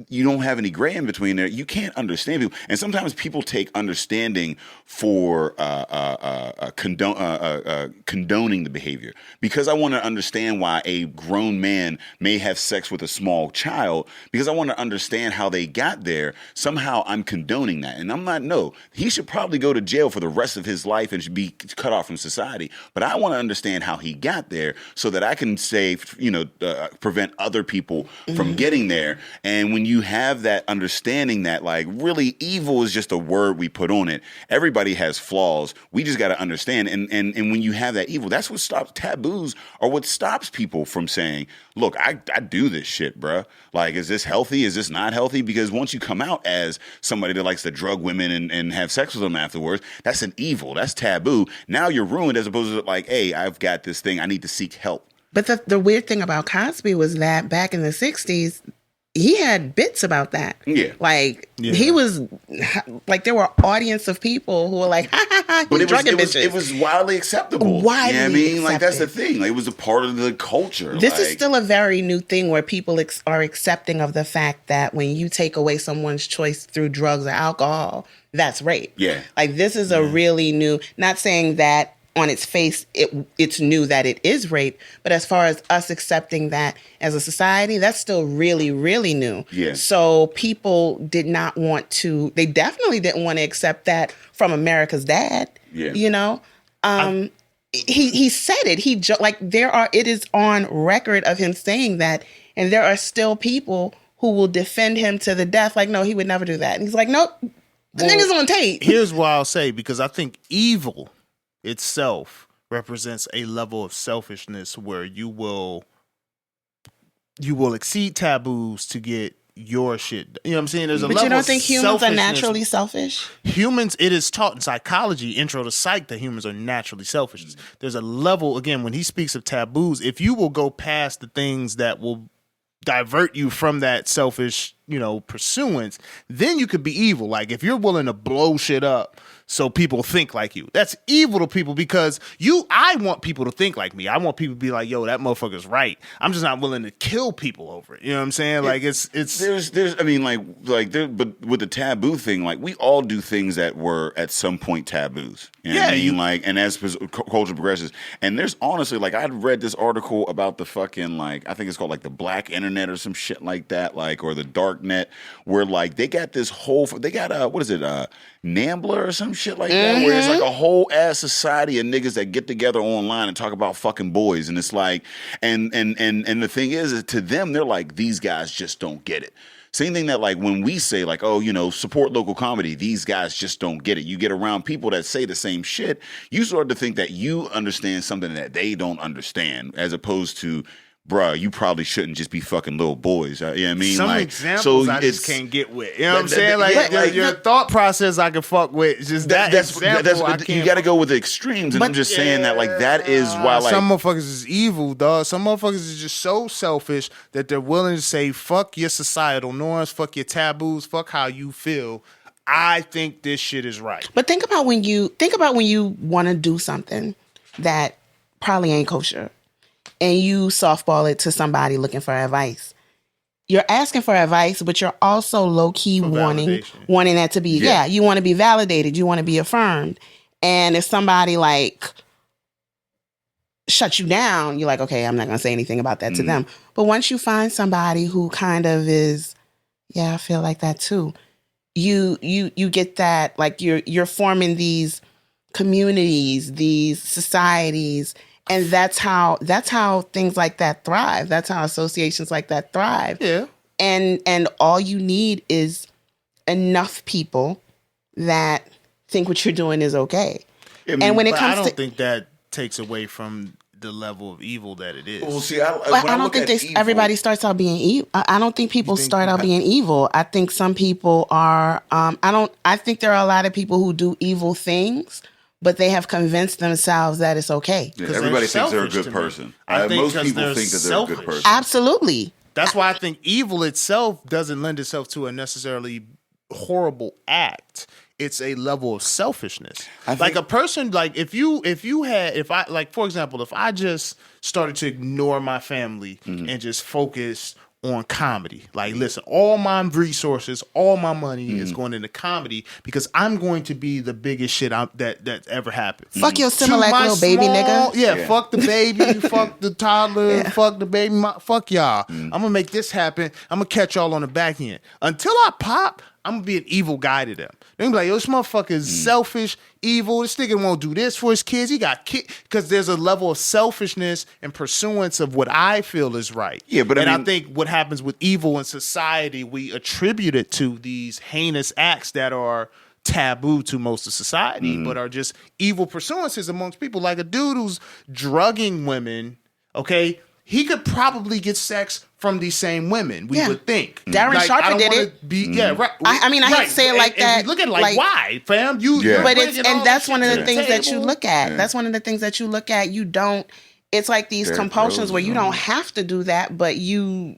you don't have any gray in between there. You can't understand people. And sometimes people take understanding for condoning the behavior. Because I want to understand why a grown man may have sex with a small child, because I want to understand how they got there, somehow I'm condoning that. And I'm not, no, he should probably go to jail for the rest of his life and should be cut off from society. But I want to understand how he got there so that I can save, prevent other people from getting there. And when you have that understanding that like really evil is just a word we put on it, everybody has flaws. We just got to understand. And when you have that evil, that's what stops taboos or what stops people from saying, look, I do this shit, bruh. Like, is this healthy? Is this not healthy? Because once you come out as somebody that likes to drug women and have sex with them afterwards, that's an evil. That's taboo. Now you're ruined as opposed to like, hey, I've got this thing. I need to seek help. But the weird thing about Cosby was that back in the 60s, he had bits about that. Yeah. Like, he was, like, there were audience of people who were like, ha, ha, ha, But he's drugging bitches. it was wildly acceptable. Widely you know what I mean? Like, that's the accepted. thing. Like, it was a part of the culture. This is like, still a very new thing where people are accepting of the fact that when you take away someone's choice through drugs or alcohol, that's rape. Yeah. Like, this is a really new, not saying that on its face, it's new that it is rape, but as far as us accepting that as a society, that's still really, really new. Yeah. So people did not want to, they definitely didn't want to accept that from America's dad. Yeah. You know? He said it. It is on record of him saying that, and there are still people who will defend him to the death. Like, no, he would never do that. And he's like, nope, the nigga's on tape. Here's what I'll say, because I think evil itself represents a level of selfishness where you will exceed taboos to get your shit. You know what I'm saying? There's a But level you don't of think humans are selfishness. naturally selfish? Humans, it is taught in psychology, intro to psych, that humans are naturally selfish. There's a level, again, when he speaks of taboos, if you will go past the things that will divert you from that selfish, pursuance, then you could be evil. Like if you're willing to blow shit up so people think like you, that's evil to people, because I want people to think like me. I want people to be like, yo, that motherfucker's right. I'm just not willing to kill people over it. You know what I'm saying? Like but with the taboo thing, like we all do things that were at some point taboos. You know what I mean? And as culture progresses, and there's honestly, like I'd read this article about the fucking, like, I think it's called like the black internet or some shit like that, like, or the dark net, where like they got this whole, what is it, Nambler or some shit like that, where it's like a whole ass society of niggas that get together online and talk about fucking boys, and it's like, and the thing is to them, they're like, these guys just don't get it. Same thing that like when we say like, oh, support local comedy, these guys just don't get it. You get around people that say the same shit, you start to think that you understand something that they don't understand, as opposed to, bruh, you probably shouldn't just be fucking little boys. You know what I mean? Some like, examples I just can't get with. You know what I'm saying? Like, your thought process I can fuck with. It's just you got to go with the extremes. And I'm just saying that, like, that is why, like, some motherfuckers is evil, dog. Some motherfuckers is just so selfish that they're willing to say, fuck your societal norms, fuck your taboos, fuck how you feel. I think this shit is right. But think about when you want to do something that probably ain't kosher, and you softball it to somebody looking for advice. You're asking for advice, but you're also low-key wanting that to be, you want to be validated. You want to be affirmed. And if somebody like shuts you down, you're like, okay, I'm not going to say anything about that to them. But once you find somebody who kind of is Yeah, I feel like that too. You get that, like you're forming these communities, these societies, and that's how things like that thrive. That's how associations like that thrive. Yeah. And all you need is enough people that think what you're doing is okay. And when it But comes I don't to think that takes away from the level of evil that it is. Well, see, But I don't think everybody starts out being evil. I don't think people start out being evil. I think some people are. I think there are a lot of people who do evil things, but they have convinced themselves that it's okay. Yeah, 'Cause everybody they're thinks they're a selfish good to me. person. I think Most 'cause people they're think that they're a good selfish. person. Absolutely. That's why I think evil itself doesn't lend itself to a necessarily horrible act. It's a level of selfishness. Like a person, like if I like, for example, if I just started to ignore my family and just focus on comedy, like listen, all my resources, all my money is going into comedy because I'm going to be the biggest shit that's ever happened. Fuck your To Similac my little baby nigga. Yeah, fuck the baby, fuck the toddler, fuck the baby, fuck y'all. I'm gonna make this happen. I'm gonna catch y'all on the back end. Until I pop, I'm gonna be an evil guy to them. They're gonna be like, yo, this motherfucker is selfish, evil. This nigga won't do this for his kids. He got kids. Because there's a level of selfishness and pursuance of what I feel is right. Yeah, but I think what happens with evil in society, we attribute it to these heinous acts that are taboo to most of society, but are just evil pursuances amongst people. Like a dude who's drugging women, okay? He could probably get sex from these same women, we would think. Darren Like, Sharper I don't did wanna it. Yeah, right. I mean, I hate to say it like that. And we look at it like, why, fam? Yeah. You're But bringing all that's that one of shit the to things that you table. look at. That's one of the things that you look at. You don't. It's like these Derrick compulsions Rose where you on don't it. have to do that, but you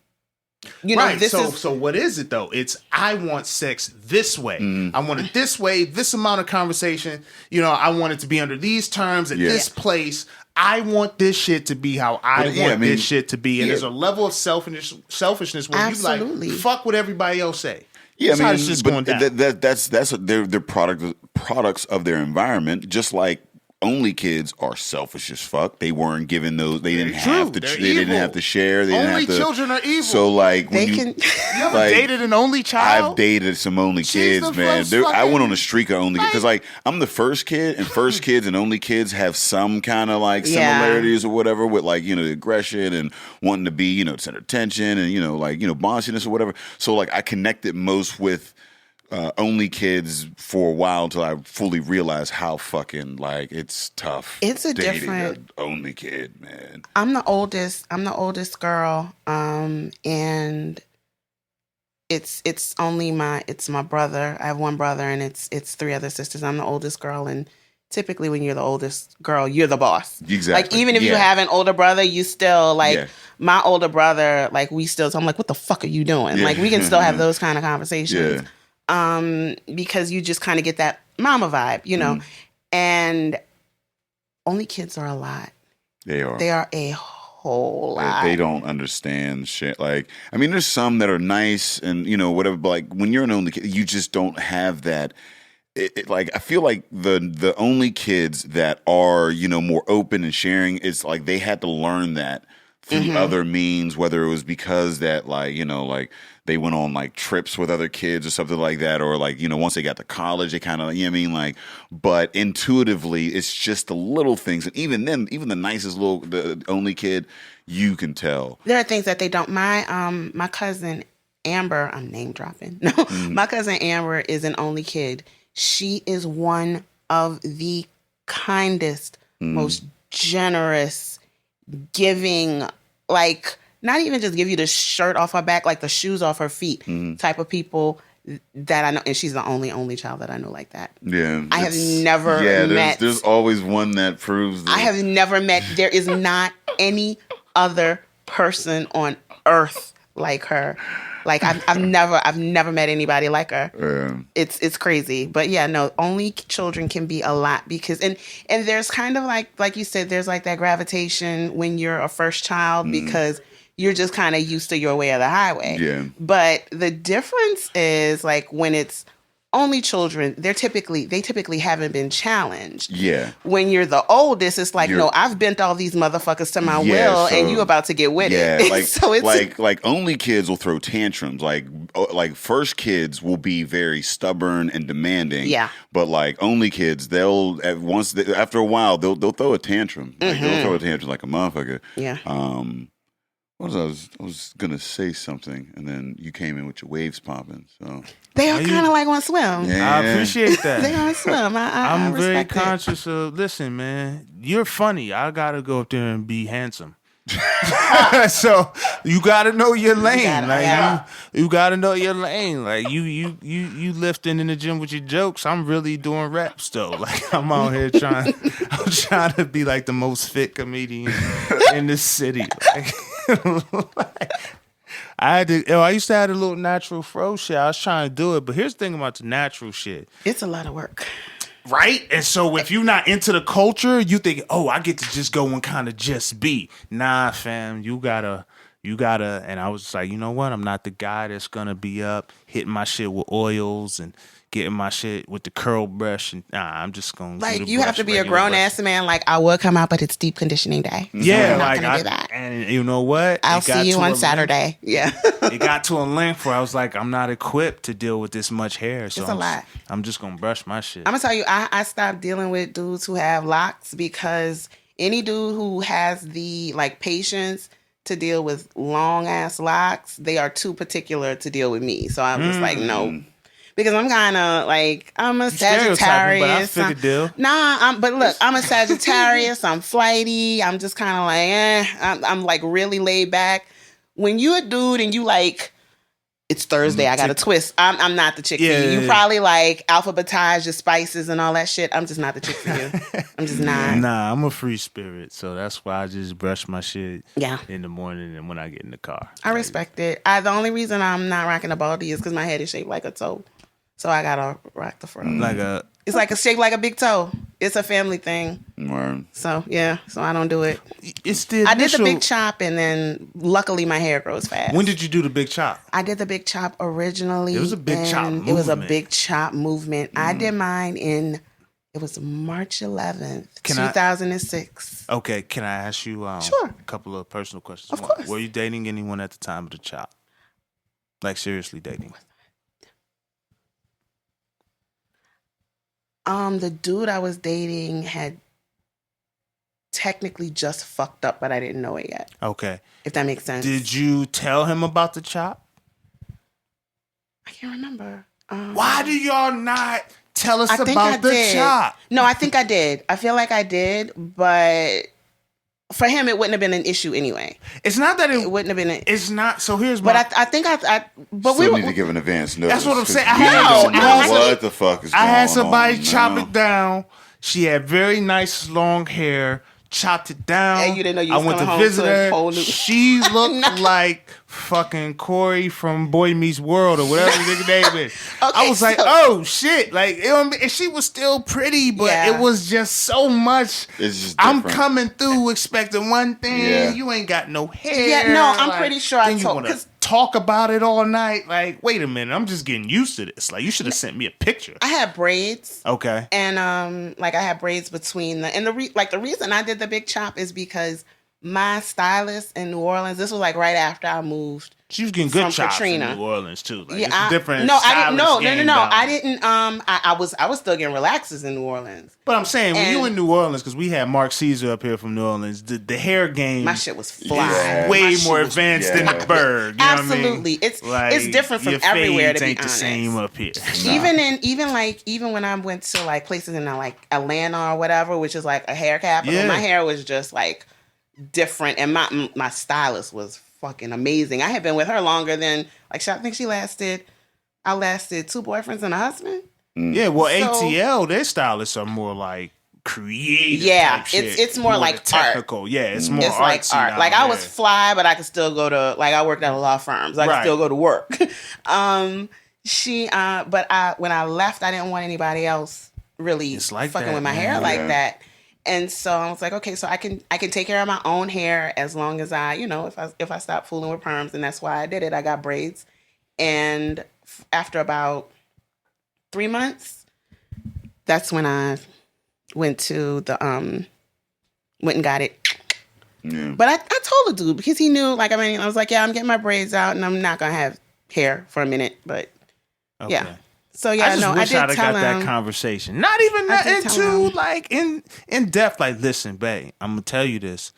know, Right. this so, is. so what is it though? It's I want sex this way. I want it this way. This amount of conversation. You know, I want it to be under these terms at this place. I want this shit to be how I want this shit to be. And there's a level of selfishness where Absolutely. you like fuck what everybody else say. Yeah, That's I how mean, it's just but going down. that's they're products of their environment, just like only kids are selfish as fuck. They weren't given those. They didn't have to. They're They didn't evil. have to share. They didn't Only have to. children are evil. So like when They you, can. You ever like, dated an only child? I've dated some only kids, the man. first I fucking- went on a streak of only because like I'm the first kid, and first kids and only kids have some kind of like Yeah. similarities or whatever with like the aggression and wanting to be center attention and bossiness or whatever. So like I connected most with only kids for a while until I fully realized how fucking like it's tough. It's a dating different- an only kid, man. I'm the oldest girl, and it's only my brother. I have one brother, and it's three other sisters. I'm the oldest girl, and typically when you're the oldest girl, you're the boss. Exactly. Like even if you Yeah. have an older brother, you still like Yeah. my older brother. Like we still, I'm like, what the fuck are you doing? Yeah. Like we can still have those kind of conversations. Yeah. Because you just kind of get that mama vibe, Mm-hmm. and only kids are a lot. They are. They are a whole lot. They don't understand shit. Like, I mean, there's some that are nice and whatever. But like, when you're an only kid, you just don't have that. Like, I feel like the only kids that are more open and sharing, it's like they had to learn that through other means. Whether it was because that like they went on like trips with other kids or something like that, or like once they got to college, they kind of But intuitively, it's just the little things, and even then, even the nicest the only kid, you can tell. There are things that they don't. My cousin Amber, I'm name dropping. No, my cousin Amber is an only kid. She is one of the kindest, most generous, giving, like not even just give you the shirt off her back, like the shoes off her feet type of people that I know. And she's the only child that I know like that. Yeah, I have never met. There's always one that proves. That. I have never met. There is not any other person on earth like her. Like I've never met anybody like her. Yeah. It's crazy. But yeah, no, only children can be a lot because and there's kind of like you said, there's like that gravitation when you're a first child because you're just kind of used to your way of the highway. Yeah. But the difference is like when it's only children, they typically haven't been challenged. Yeah. When you're the oldest, it's like, You're- no, I've bent all these motherfuckers to my Yeah, will, so- and you about to get with Yeah, it. like so it's like only kids will throw tantrums. Like first kids will be very stubborn and demanding. Yeah. But like only kids, after a while they'll throw a tantrum. Like, they'll throw a tantrum like a motherfucker. Yeah. What was I was gonna say something, and then you came in with your waves popping. So they are kind of like want to swim. yeah. I appreciate that. They want to swim. I'm I very respect it. conscious of. Listen, man, you're funny. I gotta go up there and be handsome. So you gotta know your lane. You gotta know your lane. Like you lifting in the gym with your jokes. I'm really doing reps though. Like I'm out here I'm trying to be like the most fit comedian in the city. I used to have a little natural fro shit. I was trying to do it, but here's the thing about the natural shit. It's a lot of work. Right? And so if you're not into the culture, you think, oh, I get to just go and kind of just be. Nah, fam, you gotta, and I was just like, you know what? I'm not the guy that's gonna be up hitting my shit with oils and getting my shit with the curl brush. And I'm just gonna Like, you have to be a grown ass man. Like, I will come out, but it's deep conditioning day. Yeah, I'm not like gonna do that. And you know what? I'll It got see you to on a Saturday. Yeah. It got to a length where I was like, I'm not equipped to deal with this much hair. So It's a lot. I'm just gonna brush my shit. I'm gonna tell you, I stopped dealing with dudes who have locks because any dude who has the like patience to deal with long ass locks, they are too particular to deal with me. So I'm just like, no. Because I'm kind of like, I'm a Stereotyping, but I Sagittarius. figured deal. Nah, but look, I'm a Sagittarius. I'm flighty. I'm just kind of like, I'm like really laid back. When you a dude and you like, it's Thursday, I got a twist. I'm not the chick for you. You probably like alphabetize your spices and all that shit. I'm just not the chick for you. I'm just not. Nah, I'm a free spirit, so that's why I just brush my shit Yeah. in the morning and when I get in the car. I respect it. The only reason I'm not rocking a baldy is because my head is shaped like a toe. So I gotta rock the fro. It's like shaped like a big toe. It's a family thing. Word. So yeah. So I don't do it. It's the I did the initial- big chop, and then luckily my hair grows fast. When did you do the big chop? I did the big chop originally? It was a big chop It was a movement. big chop movement. I did mine it was March 11th, Can I- 2006. Okay, can I ask you Sure. a couple of personal questions? Of course. Were you dating anyone at the time of the chop? Like seriously dating? The dude I was dating had technically just fucked up, but I didn't know it yet. Okay. If that makes sense. Did you tell him about the chop? I can't remember. Why do y'all not tell us I think I about the did. chop? No, I think I did. I feel like I did, but for him, it wouldn't have been an issue anyway. It's not that It wouldn't have been. It's not. So here's my. But I think I. But Still we need to give an advance notice. That's what I'm 'cause saying. we I had- don't No, know I had- what the fuck is going on. I had somebody chop now. it down. She had very nice long hair. Chopped it down. And you didn't know you was I went coming to home visit to a her. whole new- She looked like fucking Corey from Boy Meets World or whatever the nigga name is. I Okay, was like, so- oh shit! Like, and she was still pretty, but Yeah. it was just so much. It's just I'm different. coming through expecting one thing. Yeah. You ain't got no hair. Yeah, no, I'm Like, pretty sure I then you told- wanna 'cause- talk about it all night. Like, wait a minute, I'm just getting used to this. Like, you should have sent me a picture. I had braids. Okay. And like I had braids between the reason I did the big chop is because my stylist in New Orleans, this was like right after I moved. She was getting good From chops Katrina. in New Orleans too. Like, Yeah, it's a different. no, I didn't. No. game down I there. didn't. I was still getting relaxers in New Orleans. But I'm saying when you And- in New Orleans, because we had Mark Caesar up here from New Orleans, the hair game My shit was fly. Yeah. way My shit more was- advanced than the bird. You Absolutely. know what I mean? It's different from your everywhere, fades to be ain't honest. the same up here. Even when I went to like places in like Atlanta or whatever, which is like a hair capital, Yeah. my hair was just like different, and my stylist was fucking amazing. I had been with her longer than like I think I lasted 2 boyfriends and a husband. Yeah, well, So- ATL, their stylists are more like creative. Yeah, type shit. it's more like the technical. Yeah, it's more It's like artsy art. down Like I was there. fly, but I could still go to like I worked at a law firm, so I could Right. still go to work. When I left, I didn't want anybody else really It's like fucking that, with my man. hair like Yeah. that. And so I was like, okay, so I can take care of my own hair as long as I, if I stop fooling with perms, and that's why I did it. I got braids, and after about 3 months, that's when I went to the went and got it. Yeah. But I told the dude because he knew, like, I was like, yeah, I'm getting my braids out and I'm not gonna have hair for a minute, but Okay. yeah. So yeah, I just no, I wish did I'd have tell got that him. conversation. Not even I did tell into him. like in depth. Like, listen, babe, I'm gonna tell you this.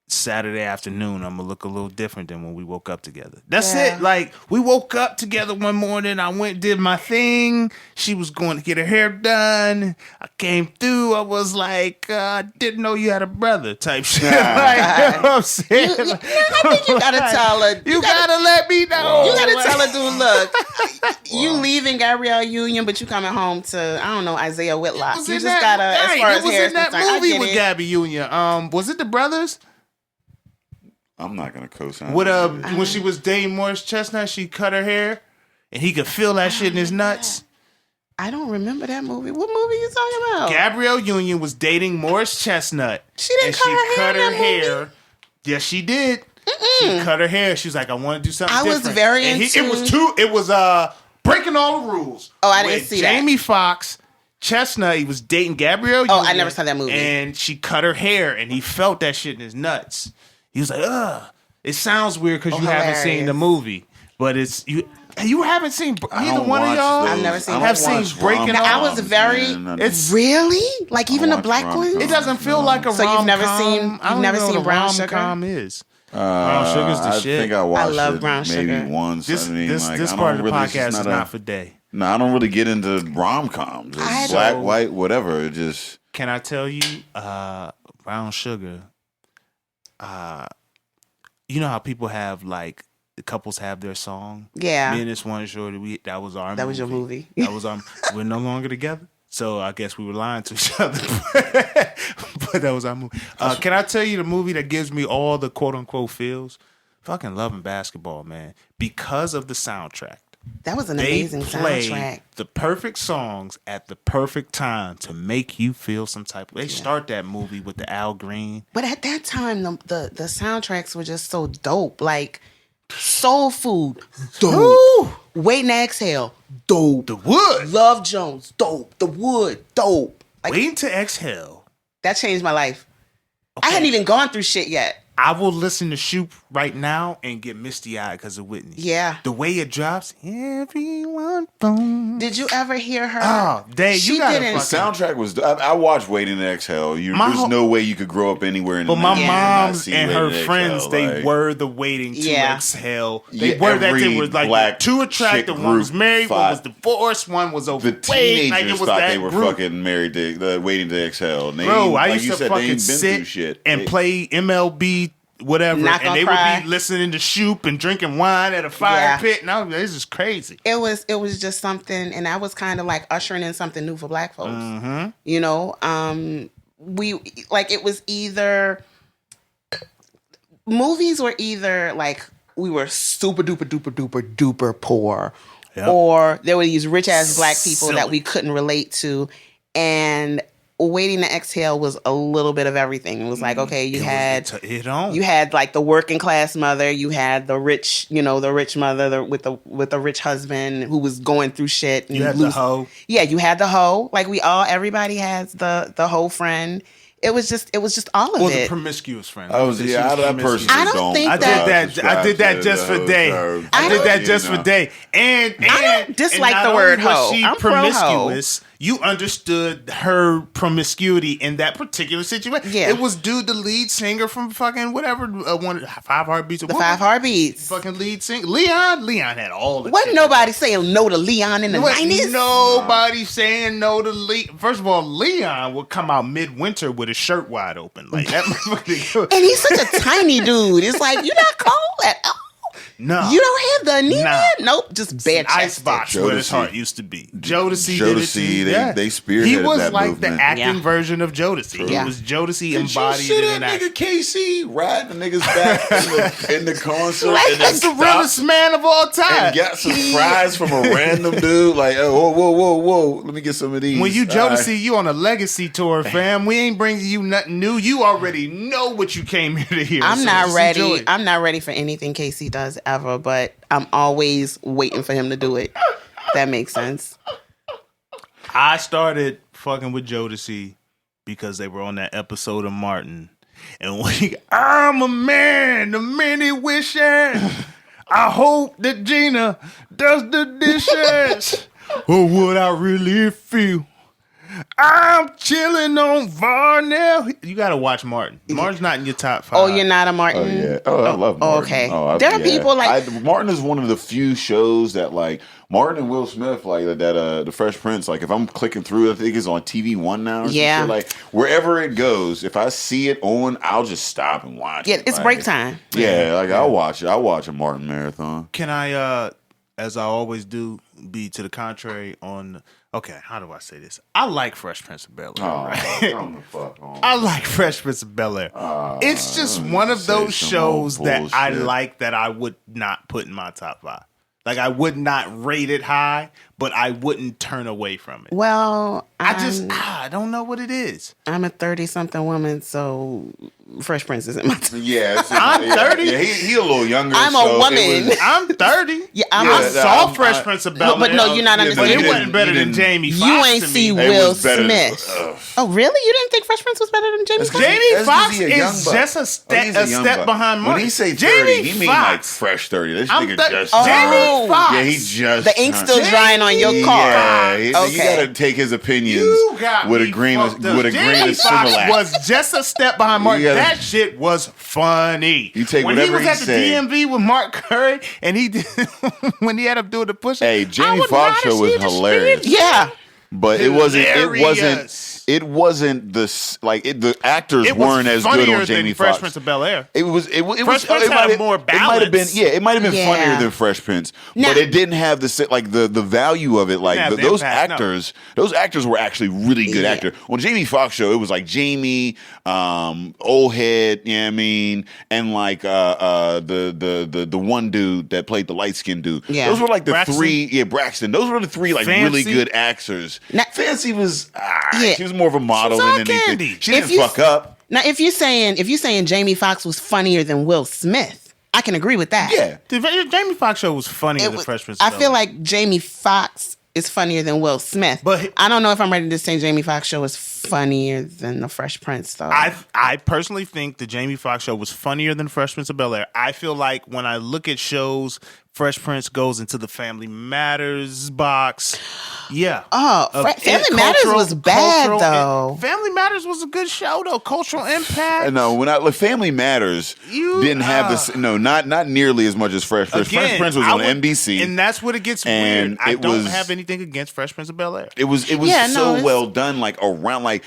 Saturday afternoon, I'm gonna look a little different than when we woke up together. That's Yeah. it. Like, we woke up together one morning. I went, did my thing. She was going to get her hair done. I came through. I was like, I didn't know you had a brother type shit. Like, you know what I'm saying? I think you gotta tell her. You gotta let me know. You gotta tell her, dude, look, you leaving Gabrielle Union, but you coming home to, I don't know, Isaiah Whitlock. You just gotta, as far as hair is concerned, I movie get with it. Gabby Union. Was it The Brothers? I'm not gonna co-sign. With when she was dating Morris Chestnut, she cut her hair, and he could feel that shit in his nuts. I don't remember that movie. What movie you talking about? Gabrielle Union was dating Morris Chestnut. She didn't cut her hair in that movie? Yes, she did. She cut her hair. She was like, I want to do something I was different. very and into- It was Breaking All the Rules. Oh, I didn't with see that. Jamie Foxx, Chestnut, he was dating Gabrielle Union. Oh, I never saw that movie. And she cut her hair, and he felt that shit in his nuts. He was like, ugh. It sounds weird because you haven't seen the hilarious. movie, but it's you. You haven't seen neither don't one of watch y'all. those. I've never seen I that. Have don't seen watch Breaking rom-coms, I was very- man. It's Really? Like even the watch black rom-coms. ones? It doesn't feel like a So rom-com. you've never seen- I you've don't never even know seen what a Brown Sugar? rom-com is. Brown Sugar's the I shit. think I watched love it Brown maybe Sugar. once. This I mean, this like, this I part of don't the really, it's podcast just is not for day. No, I don't really get into rom-coms. I It's black, don't. white, whatever. It just Can I tell you, Brown Sugar? You know how people have like the couples have their song. Yeah. Me and this one shorty, that was our. That was your movie. That was our. We're no longer together, so I guess we were lying to each other. But that was our movie. Can I tell you the movie that gives me all the quote unquote feels? Fucking Loving Basketball, man, because of the soundtrack. That was an They amazing play soundtrack. the perfect songs at the perfect time to make you feel some type of. They start that movie with the Al Green. But at that time, the soundtracks were just so dope. Like Soul Food, dope. Woo! Waiting to Exhale, dope. The Wood. Love Jones, dope. The Wood, dope. Like Waiting to Exhale. that changed my life. I hadn't even gone through shit yet. I will listen to Shoop right now and get misty eyed because of Whitney. Yeah. The way it drops, everyone boom. Did you ever hear her? Oh, Dave, She you gotta didn't- the fucking. soundtrack was. I watched Waiting to Exhale. My There's whole- no way you could grow up anywhere in. But the my 90s and mom not see and Waiting her to friends, Exhale, they like, were the waiting to Yeah. exhale. They Yeah, were that. They every were like black two attractive. chick One was group married, one fought. was divorced, one was The overweight. teenagers Like, it was thought that they were group. fucking married to Waiting to Exhale. And they Bro, ain't- I like used you to said, they fucking ain't been through sit shit. and They- play MLB, whatever, Not and Gonna they Cry. would be listening to Shoop and drinking wine at a fire Yeah. pit. And I was, this is crazy. It was just something, and I was kind of like ushering in something new for black folks. Mm-hmm. You know, we like it was either movies were either like we were super duper duper duper duper poor, Yep. or there were these rich ass black people Silly. that we couldn't relate to, and Waiting to Exhale was a little bit of everything. It was like, okay, you had like the working class mother, you had the rich, the rich mother with the rich husband who was going through shit. And You had the hoe. Yeah, you had the hoe. Like everybody has the hoe friend. It was just all of Well, the it. promiscuous friend. I was She that person. promiscuous. I don't think I that- did that just for day. I did that just for day. And I don't dislike and the not word only was hoe. she I'm pro-hoe. promiscuous. You understood her promiscuity in that particular situation. Yeah. It was dude, the lead singer from fucking whatever, Five Heartbeats. The Five Heartbeats. Fucking lead singer. Leon had all the Wasn't shit. nobody saying no to Leon in the Wasn't 90s? nobody saying no to Leon. First of all, Leon would come out midwinter with his shirt wide open. Like that motherfucker. And he's such a tiny dude. It's like, you're not cold at all. No. You don't have the anemia? Nah. Nope, just bad Icebox where his Jodeci. heart used to be. Jodeci did it Jodeci, too. they- Yeah. they spearheaded He was that like movement. the acting Yeah. version of Jodeci. Yeah. It was Jodeci Did embodied you see in that an nigga actor. KC riding the niggas back in the concert Like, and then That's the stopped realest man of all time. and got some fries from a random dude? Like, oh, whoa, let me get some of these. When you All right. Jodeci, you on a legacy tour, fam. We ain't bringing you nothing new. You already know what you came here to hear. I'm so not just ready. enjoy it. I'm not ready for anything Casey does ever, but I'm always waiting for him to do it. That makes sense. I started fucking with Jodeci because they were on that episode of Martin. And I'm a man, the many wishes. I hope that Gina does the dishes. Or would I really feel? I'm chilling on Varnell. You gotta watch Martin. Martin's not in your top 5. Oh, you're not a Martin? Oh yeah. Oh, I love Martin. Okay. Oh, There are people like Martin is one of the few shows that like Martin and Will Smith like that. The Fresh Prince. Like if I'm clicking through, I think it's on TV One now. Or Yeah. some shit. Like wherever it goes, if I see it on, I'll just stop and watch. yeah, it. it's Like, break time. Yeah, like I'll watch it. I'll watch a Martin marathon. Can I, as I always do, be to the contrary on... Okay, how do I say this? I like Fresh Prince of Bel-Air. Oh, Right? come the fuck on. I like Fresh Prince of Bel-Air. It's just one of say those some shows old that I bullshit. like that I would not put in my top 5. Like I would not rate it high, but I wouldn't turn away from it. Well, I don't know what it is. I'm a 30-something woman, so Fresh Prince isn't my time. Yeah, I'm 30. Yeah, he a little younger. I'm a so it woman. was- I'm 30. Yeah, I'm I a- saw I'm- Fresh I- Prince of No, Bel-Air. but no, you're not Yeah, But understanding. it you wasn't didn't- better you than didn't- Jamie Foxx. You ain't to see me. It Will was better than- Smith. Oh, really? You didn't think Fresh Prince was better than Jamie That's Foxx? Jamie That's 'cause Foxx he a young is buck. just a Oh, step, he's a young step buck. behind Martin. When he say 30, Jamie he mean like Foxx. fresh 30. This I'm nigga 30. just Jamie Foxx. Yeah, he just The ink still turned- drying on your car. Yeah, you Okay. gotta take his opinions You got with me a grain of fucked up. with a grain Jamie of Foxx Similac. was just a step behind Martin. You gotta- That shit was funny. You take when he whatever was he at the say. DMV with Mark Curry, and he did when he had him doing the push. Hey, Jamie Foxx show was hilarious. Yeah. But Hilarious. it wasn't the the actors It was weren't as good funnier on Jamie than Fresh Foxx. Prince of Bel-Air. It was Fresh Prince had might more It might have been balance. it might have been Yeah. funnier than Fresh Prince, Now- but it didn't have the value of it. Like Didn't have the those impact, no. those actors were actually really good Yeah. actors. On Jamie Foxx show, it was like Jamie, old head, you know what I mean, and like the one dude that played the light skinned dude. Yeah. Those were like the Braxton? three. Yeah, Braxton. Those were the three like really Fancy? good actors. Now- Fancy was Yeah. she was more of a model She was than eye anything. candy. She If didn't you- fuck up. Now, if you're saying Jamie Foxx was funnier than Will Smith, I can agree with that. Yeah. The Jamie Foxx show was funnier It than was- Fresh Prince of I Bel-Air. feel like Jamie Foxx is funnier than Will Smith. But- I don't know if I'm ready to say Jamie Foxx show is funnier than the Fresh Prince, though. I personally think the Jamie Foxx show was funnier than Fresh Prince of Bel-Air. I feel like when I look at shows, Fresh Prince goes into the Family Matters box. Yeah. Oh, Of Family Matters was bad, cultural- though. Family Matters was a good show, though. Cultural impact. No, when Family Matters You, didn't have this. No, not nearly as much as Fresh Prince. Fresh Again, Prince was I on would- NBC, and that's what it gets And weird. I it don't was- have anything against Fresh Prince of Bel-Air. it was Yeah, no, so it's- well done. Like around like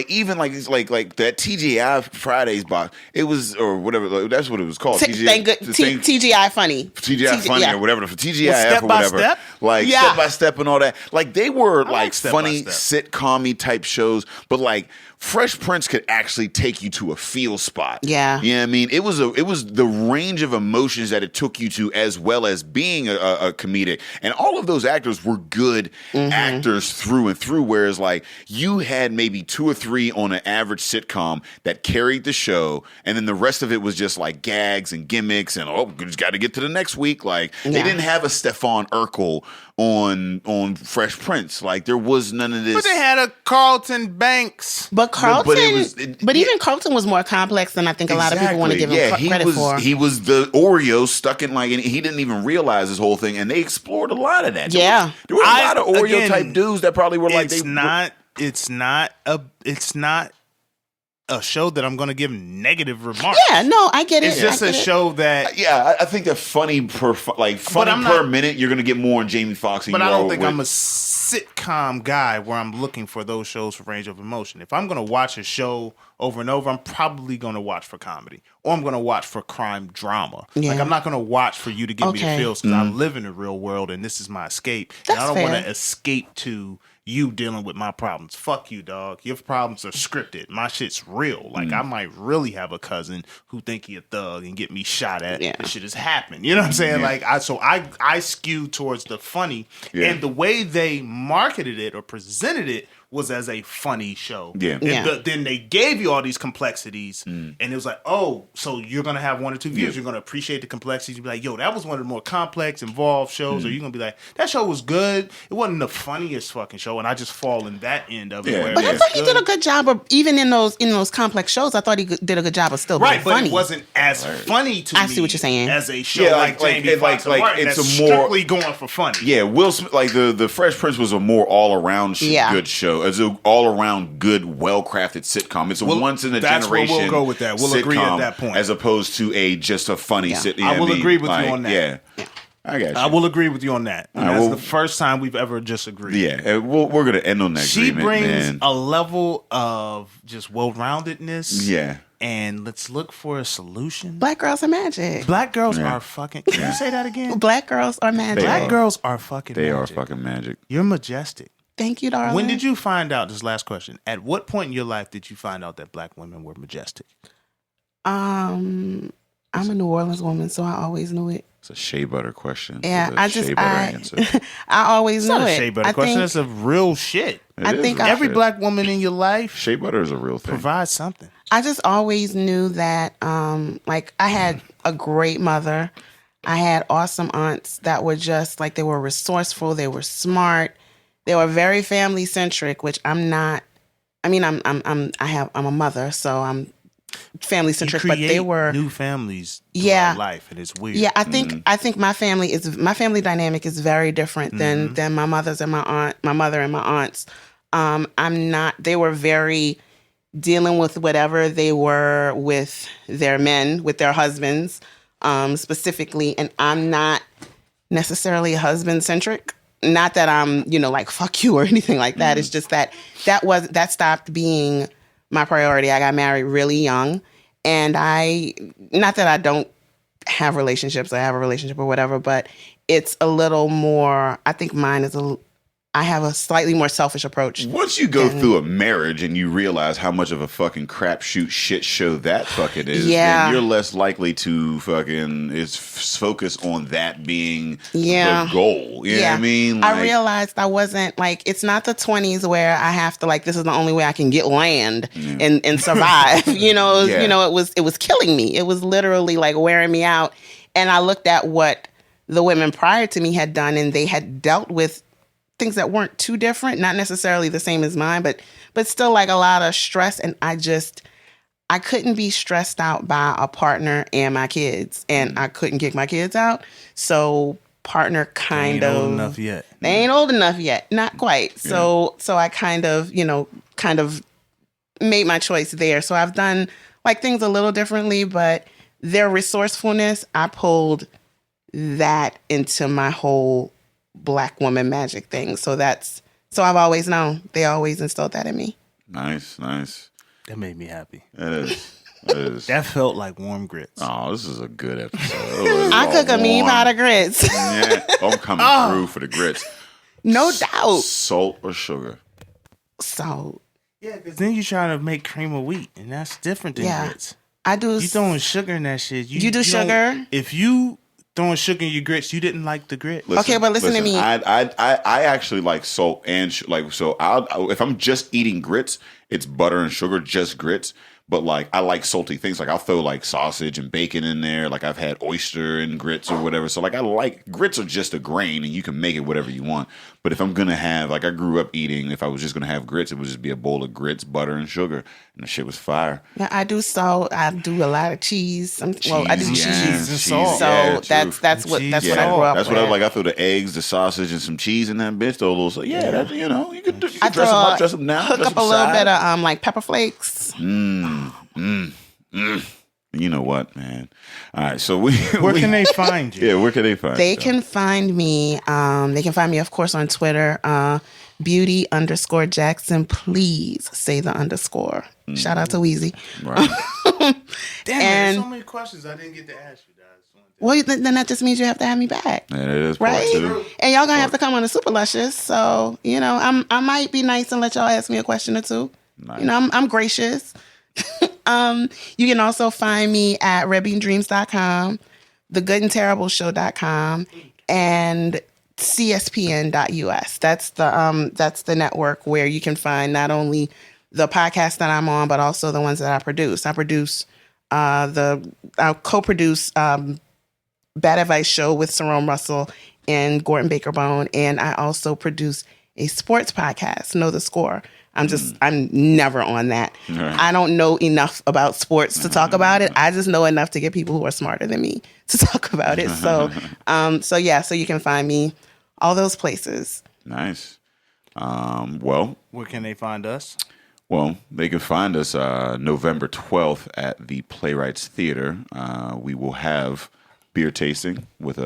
even like that TGI Fridays box. It was or whatever. That's what it was called. Thank good. TGI funny. TGI funny yeah. or whatever for TGI Well, Step or by whatever, Step? like Yeah. Step by Step and all that. Like they were like like Step by funny Step. sitcom-y type shows, but like Fresh Prince could actually take you to a feel spot. Yeah. You know what I mean? It was the range of emotions that it took you to, as well as being a comedic. And all of those actors were good actors through and through. Whereas like you had maybe 2 or 3 on an average sitcom that carried the show, and then the rest of it was just like gags and gimmicks and we just got to get to the next week. Like they Yeah. didn't have a Stefan Urkel on Fresh Prince. Like there was none of this. But they had a Carlton Banks. But Carlton, but even Carlton was more complex than I think a lot of people want to give him credit for. He was the Oreo stuck in like, and he didn't even realize this whole thing, and they explored a lot of that. Yeah. there were a lot of Oreo Again, type dudes that probably were like, It's not a show that I'm going to give negative remarks. Yeah, no, I get it. It's just I a get it. show that. Yeah, I think that funny per I'm per not- minute, you're gonna get more on Jamie Foxx. But I don't think I'm a sitcom guy where I'm looking for those shows for range of emotion. If I'm going to watch a show over and over, I'm probably going to watch for comedy or I'm going to watch for crime drama. Yeah. Like I'm not going to watch for you to give me the Okay. feels because I live in the real world and this is my escape. And I That's don't want fair. to escape to you dealing with my problems. Fuck you, dog. Your problems are scripted. My shit's real. Like I might really have a cousin who think he a thug and get me shot at. Yeah. This shit has happened. You know what I'm saying? Like I skew towards the funny Yeah. and the way they marketed it or presented it was as a funny show. Yeah. And Yeah. then they gave you all these complexities, and it was like, oh, so you're gonna have one or two views. Yeah. You're gonna appreciate the complexities. You'll be like, yo, that was one of the more complex, involved shows. Or you're gonna be like, that show was good. It wasn't the funniest fucking show, and I just fall in that end of it. Yeah. Where But I it's thought he did a good. good job of even in those complex shows. I thought he did a good job of still being Right, but funny. it wasn't as funny to me. I see what you're saying. As a show Yeah, like like- Jamie like- Foxx and Martin, it's that's a more- strictly going for funny. Yeah, Will Smith, like the Fresh Prince was a more all around Yeah. good show. It's an all around good, well crafted sitcom. It's a Well, once in a that's where generation. we'll go with that. We'll agree at sitcom that point. as opposed to just a funny Yeah. sit. I will agree with you on that. Yeah, I got you. I will agree with you on that. And All right, that's well- the first time we've ever disagreed. Yeah, and we're gonna end on that. She agreement, brings man. a level of just well-roundedness. Yeah. And let's look for a solution. Black girls are magic. Black girls Yeah. are fucking. Can you say that again? Black girls are magic. Black girls are fucking. They are magic. fucking magic. You're majestic. Thank you, darling. When did you find out? This last question. At what point in your life did you find out that black women were majestic? I'm a New Orleans woman, so I always knew it. It's a shea butter question. Yeah, It's a shea butter answer. I always It's knew not a it. shea butter I question. think, That's a real shit. It I is think real Every shit. black woman in your life Shea butter is a real thing. provides something. I just always knew that, like, I had a great mother. I had awesome aunts that were just like, they were resourceful, they were smart, they were very family centric, which I'm not. I mean, I'm a mother, so I'm family centric, but they were new families. Yeah. throughout life, and it's weird. Yeah, I think my family dynamic is very different than my mother's and my mother and my aunts. I'm not. They were very dealing with whatever they were with their men, with their husbands, specifically, and I'm not necessarily husband centric. Not that I'm, like fuck you or anything like that. It's just that stopped being my priority. I got married really young, and not that I don't have relationships. I have a relationship or whatever, but it's a little more. I think mine is I have a slightly more selfish approach. Once you go through a marriage and you realize how much of a fucking crapshoot shit show that fucking is, Yeah. then you're less likely to fucking focus on that being Yeah. the goal. You know what I mean? I realized I wasn't like, it's not the 20s where I have to like, this is the only way I can get land and survive. Yeah. It was killing me. It was literally like wearing me out. And I looked at what the women prior to me had done, and they had dealt with things that weren't too different, not necessarily the same as mine, but still like a lot of stress. And I couldn't be stressed out by a partner and my kids, and I couldn't kick my kids out. So partner kind Ain't of old enough yet. They ain't old enough yet, not quite. So I kind of made my choice there. So I've done like things a little differently, but their resourcefulness, I pulled that into my whole black woman magic thing. So I've always known. They always instilled that in me. Nice. That made me happy. It is. That felt like warm grits. Oh, this is a good episode. I cook a mean pot of grits. Yeah, I'm coming through for the grits. No doubt. Salt or sugar? So Yeah, because then you're trying to make cream of wheat, and that's different than Yeah. grits. I do. You throwing sugar in that shit. You do don't- sugar? If you throwing sugar in your grits, you didn't like the grit. Okay, but listen to me. I actually like salt and so if I'm just eating grits, it's butter and sugar, just grits. But like I like salty things. Like I'll throw like sausage and bacon in there. Like I've had oyster and grits or whatever. So like I like grits are just a grain and you can make it whatever you want. But if I'm gonna have like I grew up eating, if I was just gonna have grits, it would just be a bowl of grits, butter and sugar, and the shit was fire. Yeah, I do salt. I do a lot of cheese. I do cheese. and salt. So yeah, that's what Cheese, I yeah. grew up That's with. what I like. I throw the eggs, the sausage, and some cheese in that bitch. Throw a little, so yeah, that's you can dress I them throw up, dress them down, hook dress up them a little side. bit of like pepper flakes. You know what, man? All right, so we Where can they find you? Yeah, where can they find? They you? can find me. They can find me, of course, on Twitter. Beauty_Jackson. Please say the underscore. Shout out to Weezy. Right. Damn, And- there's so many questions I didn't get to ask you guys. Well, then that just means you have to have me back. Yeah, it is part Right? two. And y'all gonna have to come on the Super Luscious. So, I might be nice and let y'all ask me a question or two. Nice. I'm gracious. You can also find me at redbeandreams.com, thegoodandterribleshow.com, and CSPN.us. That's the network where you can find not only the podcast that I'm on, but also the ones that I produce. I co-produce Bad Advice Show with Sarone Russell and Gordon Baker Bone, and I also produce a sports podcast, Know the Score. I'm never on that. Right. I don't know enough about sports to talk about it. I just know enough to get people who are smarter than me to talk about it. So you can find me all those places. Nice. Well, Where can they find us? Well, they can find us November 12th at the Playwrights Theater. We will have beer tasting with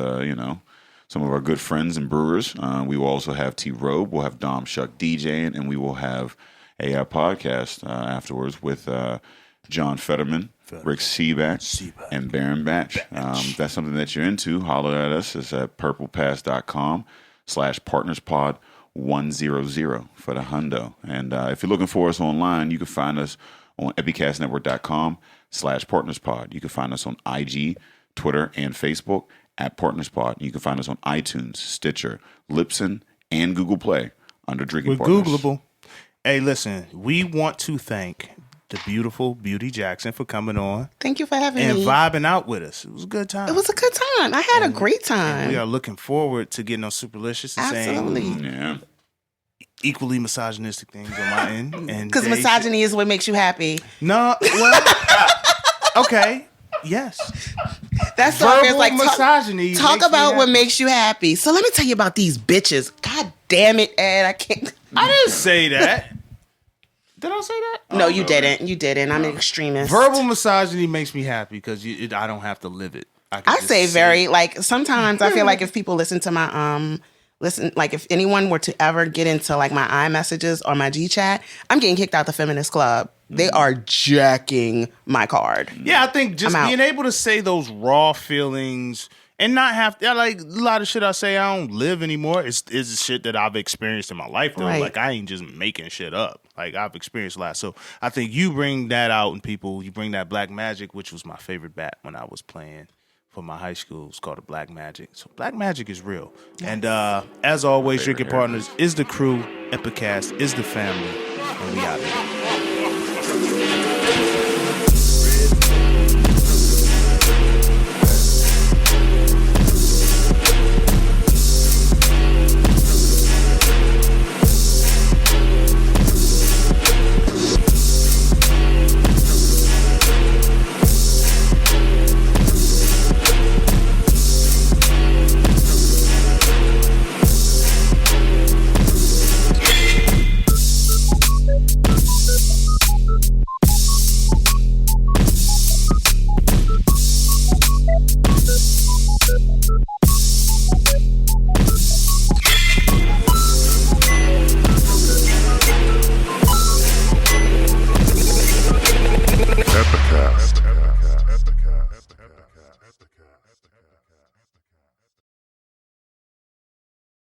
some of our good friends and brewers. We will also have T Robe. We'll have Dom Shuck DJing, and we will have a podcast afterwards with John Fetterman, Rick Seaback, and Baron Batch. If that's something that you're into, holler at us. It's at purplepass.com/partnerspod100 for the hundo. And if you're looking for us online, you can find us on epicastnetwork.com/partnerspod. You can find us on IG, Twitter, and Facebook at PartnersPod. You can find us on iTunes, Stitcher, Libsyn, and Google Play under Drinking We're Partners. Googleable. Hey, listen, we want to thank the beautiful Beauty Jackson for coming on Thank you for having and me. vibing out with us. It was a good time. It was a good time. I had a great time. We are looking forward to getting on Superlicious and Absolutely. saying Yeah. equally misogynistic things on my end. Because Dave misogyny is what makes you happy. No, well, okay, yes. That song is Verbal like misogyny. talk makes me about what happy. makes you happy. So let me tell you about these bitches. God damn it, Ed. I can't. I didn't say that. Did I say that? No, you didn't. You didn't. I'm an extremist. Verbal misogyny makes me happy because I don't have to live it. can I just say see very it. like sometimes I feel like if people listen to my like if anyone were to ever get into like my iMessages or my GChat, I'm getting kicked out the feminist club. They are jacking my card. Yeah, I think just I'm out. being able to say those raw feelings and not have to, like a lot of shit I say I don't live anymore. It's shit that I've experienced in my life though. Right. Like I ain't just making shit up. Like I've experienced a lot. So I think you bring that out in people. You bring that Black Magic, which was my favorite bat when I was playing for my high school. It's called a Black Magic. So Black Magic is real. And as always, Drinking Partners is the crew. Epicast is the family. And we out here. Epicast.